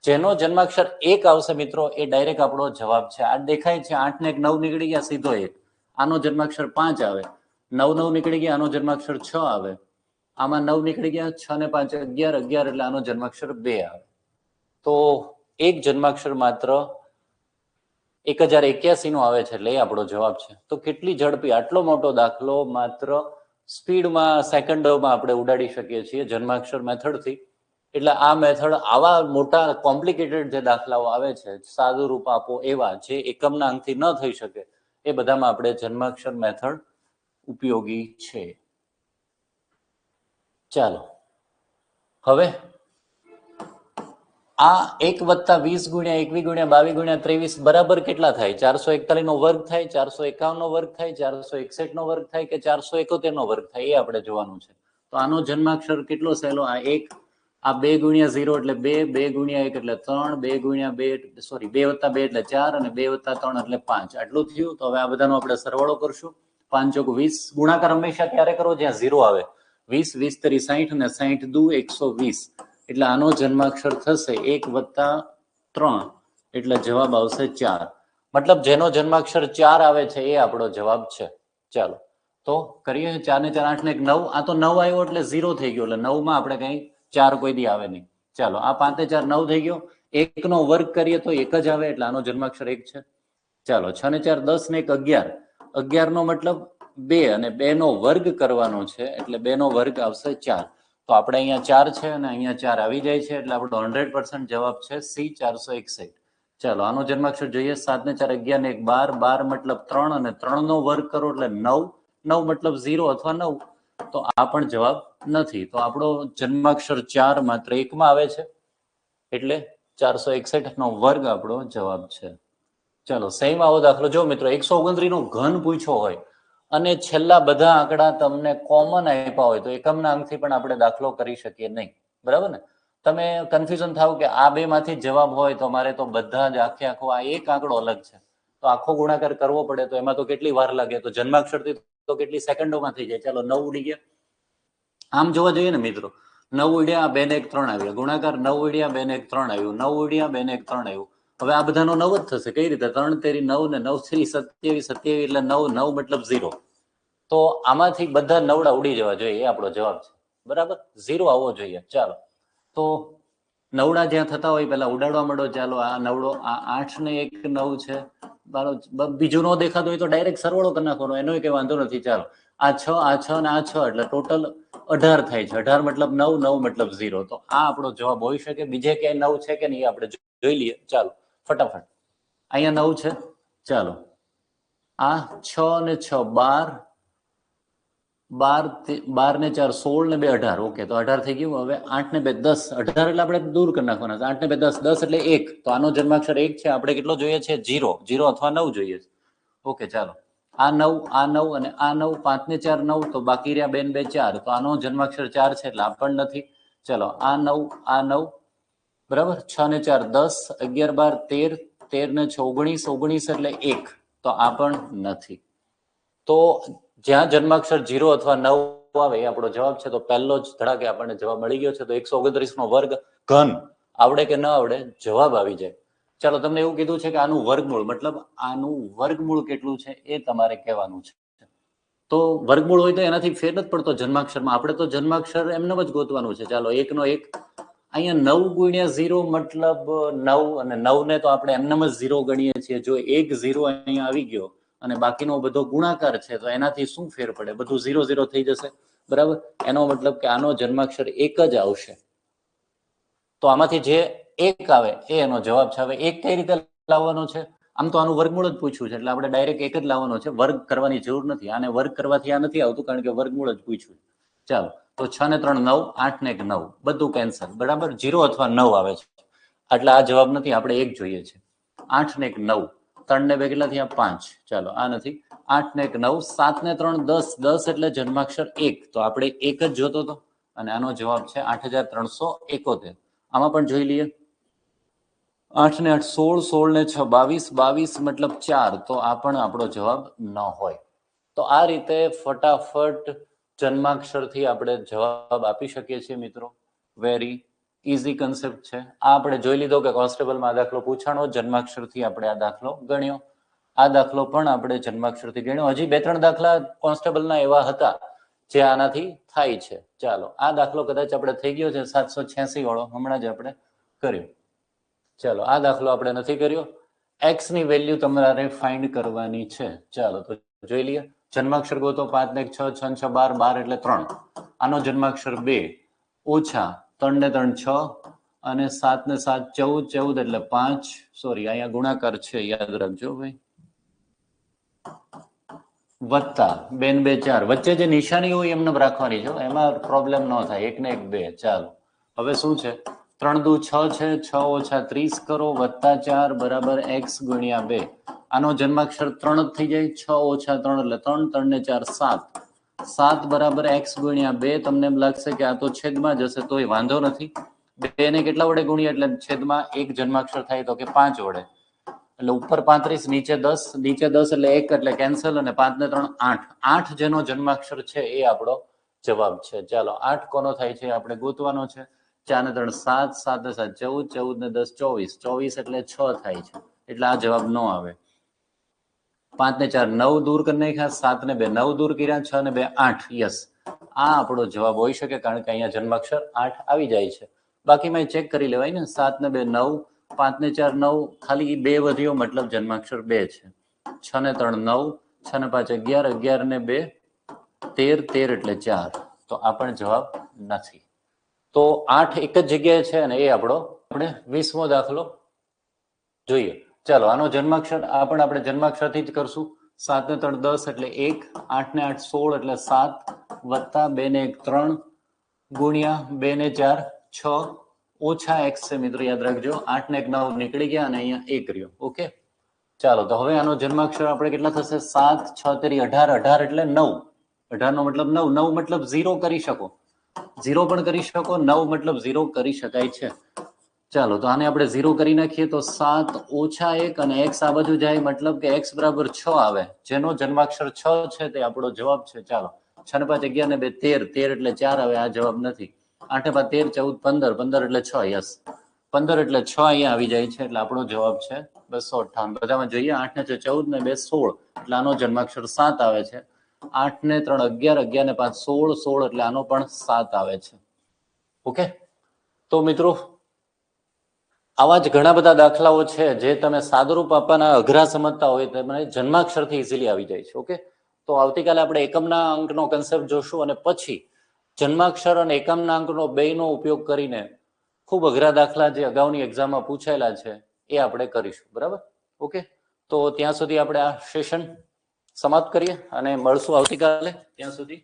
જેનો જન્માક્ષર 1 આવશે મિત્રો, એ ડાયરેક્ટ આપણો જવાબ છે. આ દેખાય છે, 8 ને 1 9 નીકળી ગયા, સીધો 1. આનો જન્માક્ષર 5 આવે, 9 9 નીકળી ગયા, આનો જન્માક્ષર 6 આવે. આમાં 9 નીકળી ગયા, 6 ને 5 11, 11 એટલે આનો જન્માક્ષર 2 આવે. તો એક જન્માક્ષર માત્ર 1081 નો આવે છે, એટલે એ આપણો જવાબ છે. તો કેટલી ઝડપી આટલો મોટો દાખલો માત્ર સ્પીડમાં, સેકન્ડોમાં આપણે ઉડાડી શકીએ છીએ જન્માક્ષર મેથડથી. એટલે આ મેથડ આવા મોટા કોમ્પ્લિકેટેડ જે દાખલાઓ આવે છે, સાદું રૂપ આપો એવા, જે એકમના અંકથી ન થઈ શકે, એ બધામાં આપણે જન્માક્ષર મેથડ ઉપયોગી છે. ચાલો, હવે આ 1 + 20 ગુણ્યા 21 ગુણ્યા 22 ગુણ્યા 23 બરાબર કેટલા થાય? 441 નો વર્ગ થાય, 451 નો વર્ગ થાય, 461 નો વર્ગ થાય, કે 471 નો વર્ગ થાય, એ આપણે જોવાનું છે. તો આનો જન્માક્ષર કેટલો સહેલો? આ 1, આ 2 ગુણ્યા 0 એટલે 2, 2 ગુણ્યા 1 એટલે 3, 2 ગુણ્યા 2 સોરી 2 + 2 એટલે 4, અને 2 + 3 એટલે 5. આટલું થયું. તો હવે આ બધાનો આપણે સરવાળો કરશું. 5 ચોક 20. ગુણાકાર હંમેશા ત્યારે કરો જ્યાં 0 આવે. 20 20 તરી 60 અને 60 દુ 120. એટલે આનો જન્માક્ષર થશે 1 + 3 એટલે જવાબ આવશે 4. મતલબ જેનો જન્માક્ષર 4 આવે છે એ આપણો જવાબ છે. ચાલો તો કરીએ 4 ને 4 8 ને 1 9. આ તો 9 આવ્યો એટલે 0 થઈ ગયો, એટલે 9 માં આપણે કઈ 4 કોઈ દી આવે નહીં. ચાલો આ 5 ને 4 9 થઈ ગયો, 1 નો વર્ગ કરીએ તો 1 જ આવે એટલે આનો જન્માક્ષર 1 છે. ચાલો 6 ને 4 10 ને 1 11. 11 નો મતલબ 2 અને 2 નો વર્ગ કરવાનો છે એટલે 2 નો વર્ગ આવશે 4. તો આપણે અહીંયા 4 છે અને અહીંયા 4 આવી જાય છે એટલે આપણો 100% જવાબ છે સી 461. ચાલો આનો જન્માક્ષર જોઈએ. 7 ને 4 11 ને 1 12. 12 મતલબ 3 અને 3 નો વર્ગ કરો એટલે 9. 9 મતલબ 0 અથવા 9. તો આ પણ જવાબ નથી. તો આપણો જન્માક્ષર 4 માત્ર 1 માં આવે છે એટલે 461 નો વર્ગ આપણો જવાબ છે. ચાલો સેમ આવો દાખલો જો મિત્રો 129 નો ઘન પૂછ્યો હોય અને છેલ્લા બધા આંકડા તમને કોમન આપ્યા હોય તો એકમના અંકથી પણ આપણે દાખલો કરી શકીએ નહીં. બરાબર ને? તમે કન્ફ્યુઝન થાવ કે આ બે માંથી જવાબ હોય તો મારે તો બધા જ આખો આ એક આંકડો અલગ છે તો આખો ગુણાકાર કરવો પડે તો એમાં તો કેટલી વાર લાગે, તો જન્માક્ષરથી તો કેટલી સેકન્ડોમાં થઈ જાય. ચાલો 9 ઉડી ગયા. આમ જોવા જોઈએ ને મિત્રો, 9 ઉડ્યા 2 ને 1 3 આવ્યા ગુણાકાર, 9 ઉડ્યા 2 ને 1 3 આવ્યું, 9 ઉડ્યા 2 ને 1 3 આવ્યું. હવે આ બધાનો 9 જ થશે. કઈ રીતે? 3 તેરી 9 ને 9 3 27 27 એટલે 9 9 મતલબ 0. તો આમાંથી બધા નવડા ઉડી જવા જોઈએ એ આપણો જવાબ છે. બરાબર, 0 આવવો જોઈએ. ચાલો તો નવડા જ્યાં થતા હોય પેલા ઉડાડવા માંડો. ચાલો આ નવડો આ 8 ને 1 9 છે. બીજું ન દેખાતું હોય તો ડાયરેક્ટ સરવાળો કરી નાખવાનો, એનો કઈ વાંધો નથી. ચાલો આ 6 આ 6 અને આ 6 એટલે ટોટલ 18 થાય છે. 18 મતલબ 9 9 મતલબ 0. તો આ આપણો જવાબ હોઈ શકે. બીજે ક્યાંય 9 છે કે નહીં આપણે જોઈ લઈએ. ચાલો ફટાફટ અહીંયા 9 છે. ચાલો આ 6 ને 6 12 12 ને 4 16 ને 2 18. ઓકે તો 18 થઈ ગયું. હવે 8 ને 2 10. 18 એટલે આપણે દૂર કરી નાખવાના. 8 ને 2 10 10 એટલે 1. તો આનો જન્માક્ષર 1 છે. આપણે કેટલો જોઈએ છે? 0 0 અથવા 9 જોઈએ છે. ઓકે ચાલો આ 9 આ 9 અને આ 9. 5 ને 4 9. તો બાકી રહ્યા 2 ને 2 4. તો આનો જન્માક્ષર 4 છે એટલે આ પણ નથી. ચલો આ 9 આ 9 બરાબર. 6 ને 4 10 11 12 13 13 ને 6 19 19 એટલે 1. તો આ પણ નથી. તો જ્યાં જન્માક્ષર 0 અથવા 9 આવે એ આપણો જવાબ છે. તો પહેલો જ ધડાકે આપણને જવાબ મળી ગયો છે. તો 129 નો વર્ગ ઘન આવડે કે ન આવડે જવાબ આવી જાય. ચાલો તમને એવું કીધું છે કે આનું વર્ગમૂળ મતલબ આનું વર્ગમૂળ કેટલું છે એ તમારે કહેવાનું છે. તો વર્ગમૂળ હોય તો એનાથી ફેર નથી પડતો જન્માક્ષરમાં. આપણે તો જન્માક્ષર એમને જ ગોતવાનું છે. ચાલો 1 નો 1 અહીંયા 9 ગુણ્યા 0 મતલબ 9 અને 9 ને તો આપણે એમનેમ જ 0 ગણીએ છીએ. જો એક 0 અહીંયા આવી ગયો અને બાકીનો બધો ગુણાકાર છે તો એનાથી શું ફેર પડે? બધું 0 0 થઈ જશે. બરાબર, એનો મતલબ કે આનો જન્માક્ષર 1 જ આવશે. તો આમાંથી જે 1 આવે એ એનો જવાબ છે. હવે 1 કઈ રીતે લાવવાનો છે? આમ તો આનું વર્ગમૂળ જ પૂછ્યું છે એટલે આપણે ડાયરેક્ટ 1 જ લાવવાનો છે. વર્ગ કરવાની જરૂર નથી. આને વર્ગ કરવાથી આ નથી આવતું કારણ કે વર્ગમૂળ જ પૂછ્યું. ચાલો તો 6 ને 3 9, 8 ને 1 9, બધું કેન્સલ. બરાબર, 0 અથવા 9 આવે છે એટલે આ જવાબ નથી. આપણે 1 જોઈએ છે. 8 ને 1 9, 3 ને 2 કેટલા થયા? 5. ચાલો આ નથી. 8 ને 1 9, 7 ને 3 10 10 એટલે જન્માક્ષર 1. તો આપણે 1 જ જોતો હતો અને આનો જવાબ છે 8371. આમાં પણ જોઈ લઈએ. 8 ને 8 16, 16 ને 6 22, 22 મતલબ 4. તો આ પણ આપણો જવાબ ન હોય. તો આ રીતે ફટાફટ જન્માક્ષરથી આપણે જવાબ આપી શકીએ છીએ મિત્રો. વેરી ઇઝી કન્સેપ્ટ છે. આ આપણે જોઈ લીધો કે કોન્સ્ટેબલમાં આ દાખલો પૂછાણો, જન્માક્ષરથી આપણે આ દાખલો ગણ્યો. આ દાખલો પણ આપણે જન્માક્ષરથી ગણ્યો. હજી 2-3 દાખલા કોન્સ્ટેબલના એવા હતા જે આનાથી થાય છે. ચાલો આ દાખલો કદાચ આપણે થઈ ગયો છે 786 વાળો, હમણાં જ આપણે કર્યો. ચાલો આ દાખલો આપણે નથી કર્યો. એક્સ ની વેલ્યુ તમારે ફાઇન્ડ કરવાની છે. ચાલો તો જોઈ લઈએ. જન્માક્ષર ગોતો. 5 ને 6 6 6 12 12 એટલે 3. આનો જન્માક્ષર 2 ઓછા 3 ને 3 6 અને 7 ને 7 14 14 એટલે 5. સોરી અહીંયા ગુણાકાર છે યાદ રાખજો ભાઈ. વત્તા 2 ને 2 4. વચ્ચે જે નિશાની હોય એમને રાખવાની છે, એમાં પ્રોબ્લેમ ન થાય. 1 ને 1 2. ચાલો હવે શું છે? 3 દુ 6 છે. 6 ઓછા 30 કરો વત્તા 4 બરાબર x ગુણ્યા 2. આનો જન્માક્ષર 3 જ થઈ જાય. 6 ઓછા 3 એટલે 3. 3 ને 4 7. 7 બરાબર x ગુણ્યા 2. તમને એમ લાગશે કે આ તો છેદમાં જશે, તોય વાંધો નથી. 2 ને કેટલા વડે ગુણ્યા એટલે છેદમાં એક જન્માક્ષર થાય તો કે 5 વડે. એટલે ઉપર 35 નીચે 10, નીચે 10 એટલે 1 એટલે કેન્સલ અને 5 ને 3 8. 8 જેનો જન્માક્ષર છે એ આપણો જવાબ છે. ચાલો 8 કોનો થાય છે આપણે ગોતવાનો છે. 4 ને 3 7, 7 ને 7 14, 14 ને 10 24, 24 એટલે 6 થાય છે, એટલે આ જવાબ ન આવે. 5 ને 4 9 દૂર કરી નાખ્યા, 7 ને 2 9 દૂર કર્યા, 6 ને 2 8. યસ, આ આપણો જવાબ હોઈ શકે, કારણ કે અહીંયા જન્માક્ષર 8 આવી જાય છે. બાકીમાં ચેક કરી લેવાય ને, 7 ને 2 9, 5 ને 4 9, ખાલી 2 વધ્યો મતલબ જન્માક્ષર 2 છે. 6 ને 3 9, 6 ને 5 11, 11 ને 2 13, 13 એટલે 4. તો આ પણ જવાબ નથી. તો 8 એક જ જગ્યાએ છે, અને એ આપણો આપણે 20મો દાખલો જોઈએ. ચાલો, આનો જન્માક્ષર આ પણ આપણે જન્માક્ષરથી જ કરશું. 7 ને 3 10 એટલે 1, 8 ને 8 16 એટલે 7, વત્તા 2 ને 1 3, ગુણ્યા 2 ને 4 6, ઓછા x છે મિત્રો, યાદ રાખજો. 8 ને 1 9 નીકળી ગયા, અને અહીંયા 1 રહ્યો. ઓકે, ચાલો, તો હવે આનો જન્માક્ષર આપણે કેટલા થશે? 7 6 તેરી 18, 18 એટલે 9. 18 નો મતલબ 9, 9 મતલબ 0 કરી શકો, 0 પણ કરી શકો, 9 મતલબ 0 કરી શકાય છે. ચાલો, તો આને આપણે 0 કરી નાખીએ તો 7 ઓછા 1, અને x આ બાજુ જાય, મતલબ કે x બરાબર 6 આવે, જેનો જન્માક્ષર 6 છે તે આપણો જવાબ છે. ચાલો, 6 ને 5 11 ને 2 13, 13 એટલે 4 આવે, આ જવાબ નથી. 8 ને 5 13 14 15, 15 એટલે 6. યસ, 15 એટલે 6 અહીંયા આવી જાય છે, એટલે આપણો જવાબ છે 258. બધામાં જોઈએ. 8 ને 6 14 ને 2 16, એટલે આનો જન્માક્ષર 7 આવે છે. 8 ને 3 11, 11 ને 5 16, 16 એટલે આનો પણ 7 આવે છે. ઓકે, તો મિત્રો આવા જ ઘણા બધા દાખલાઓ છે જે તમે સાદુરૂપ આપવાના અઘરા સમજતા હોય, તમને જન્માક્ષરથી ઇઝીલી આવી જાય છે. ઓકે, તો આવતીકાલે આપણે એકમના અંકનો કન્સેપ્ટ જોશું, અને પછી જન્માક્ષર અને એકમના અંકનો બેયનો ઉપયોગ કરીને ખૂબ અઘરા દાખલા જે અગાઉની એક્ઝામમાં પૂછાયેલા છે એ આપણે કરીશું. બરાબર? ઓકે, તો ત્યાં સુધી આપણે આ સેશન સમાપ્ત કરીએ અને મળશું આવતીકાલે. ત્યાં સુધી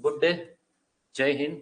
ગુડ ડે, જય હિન્દ.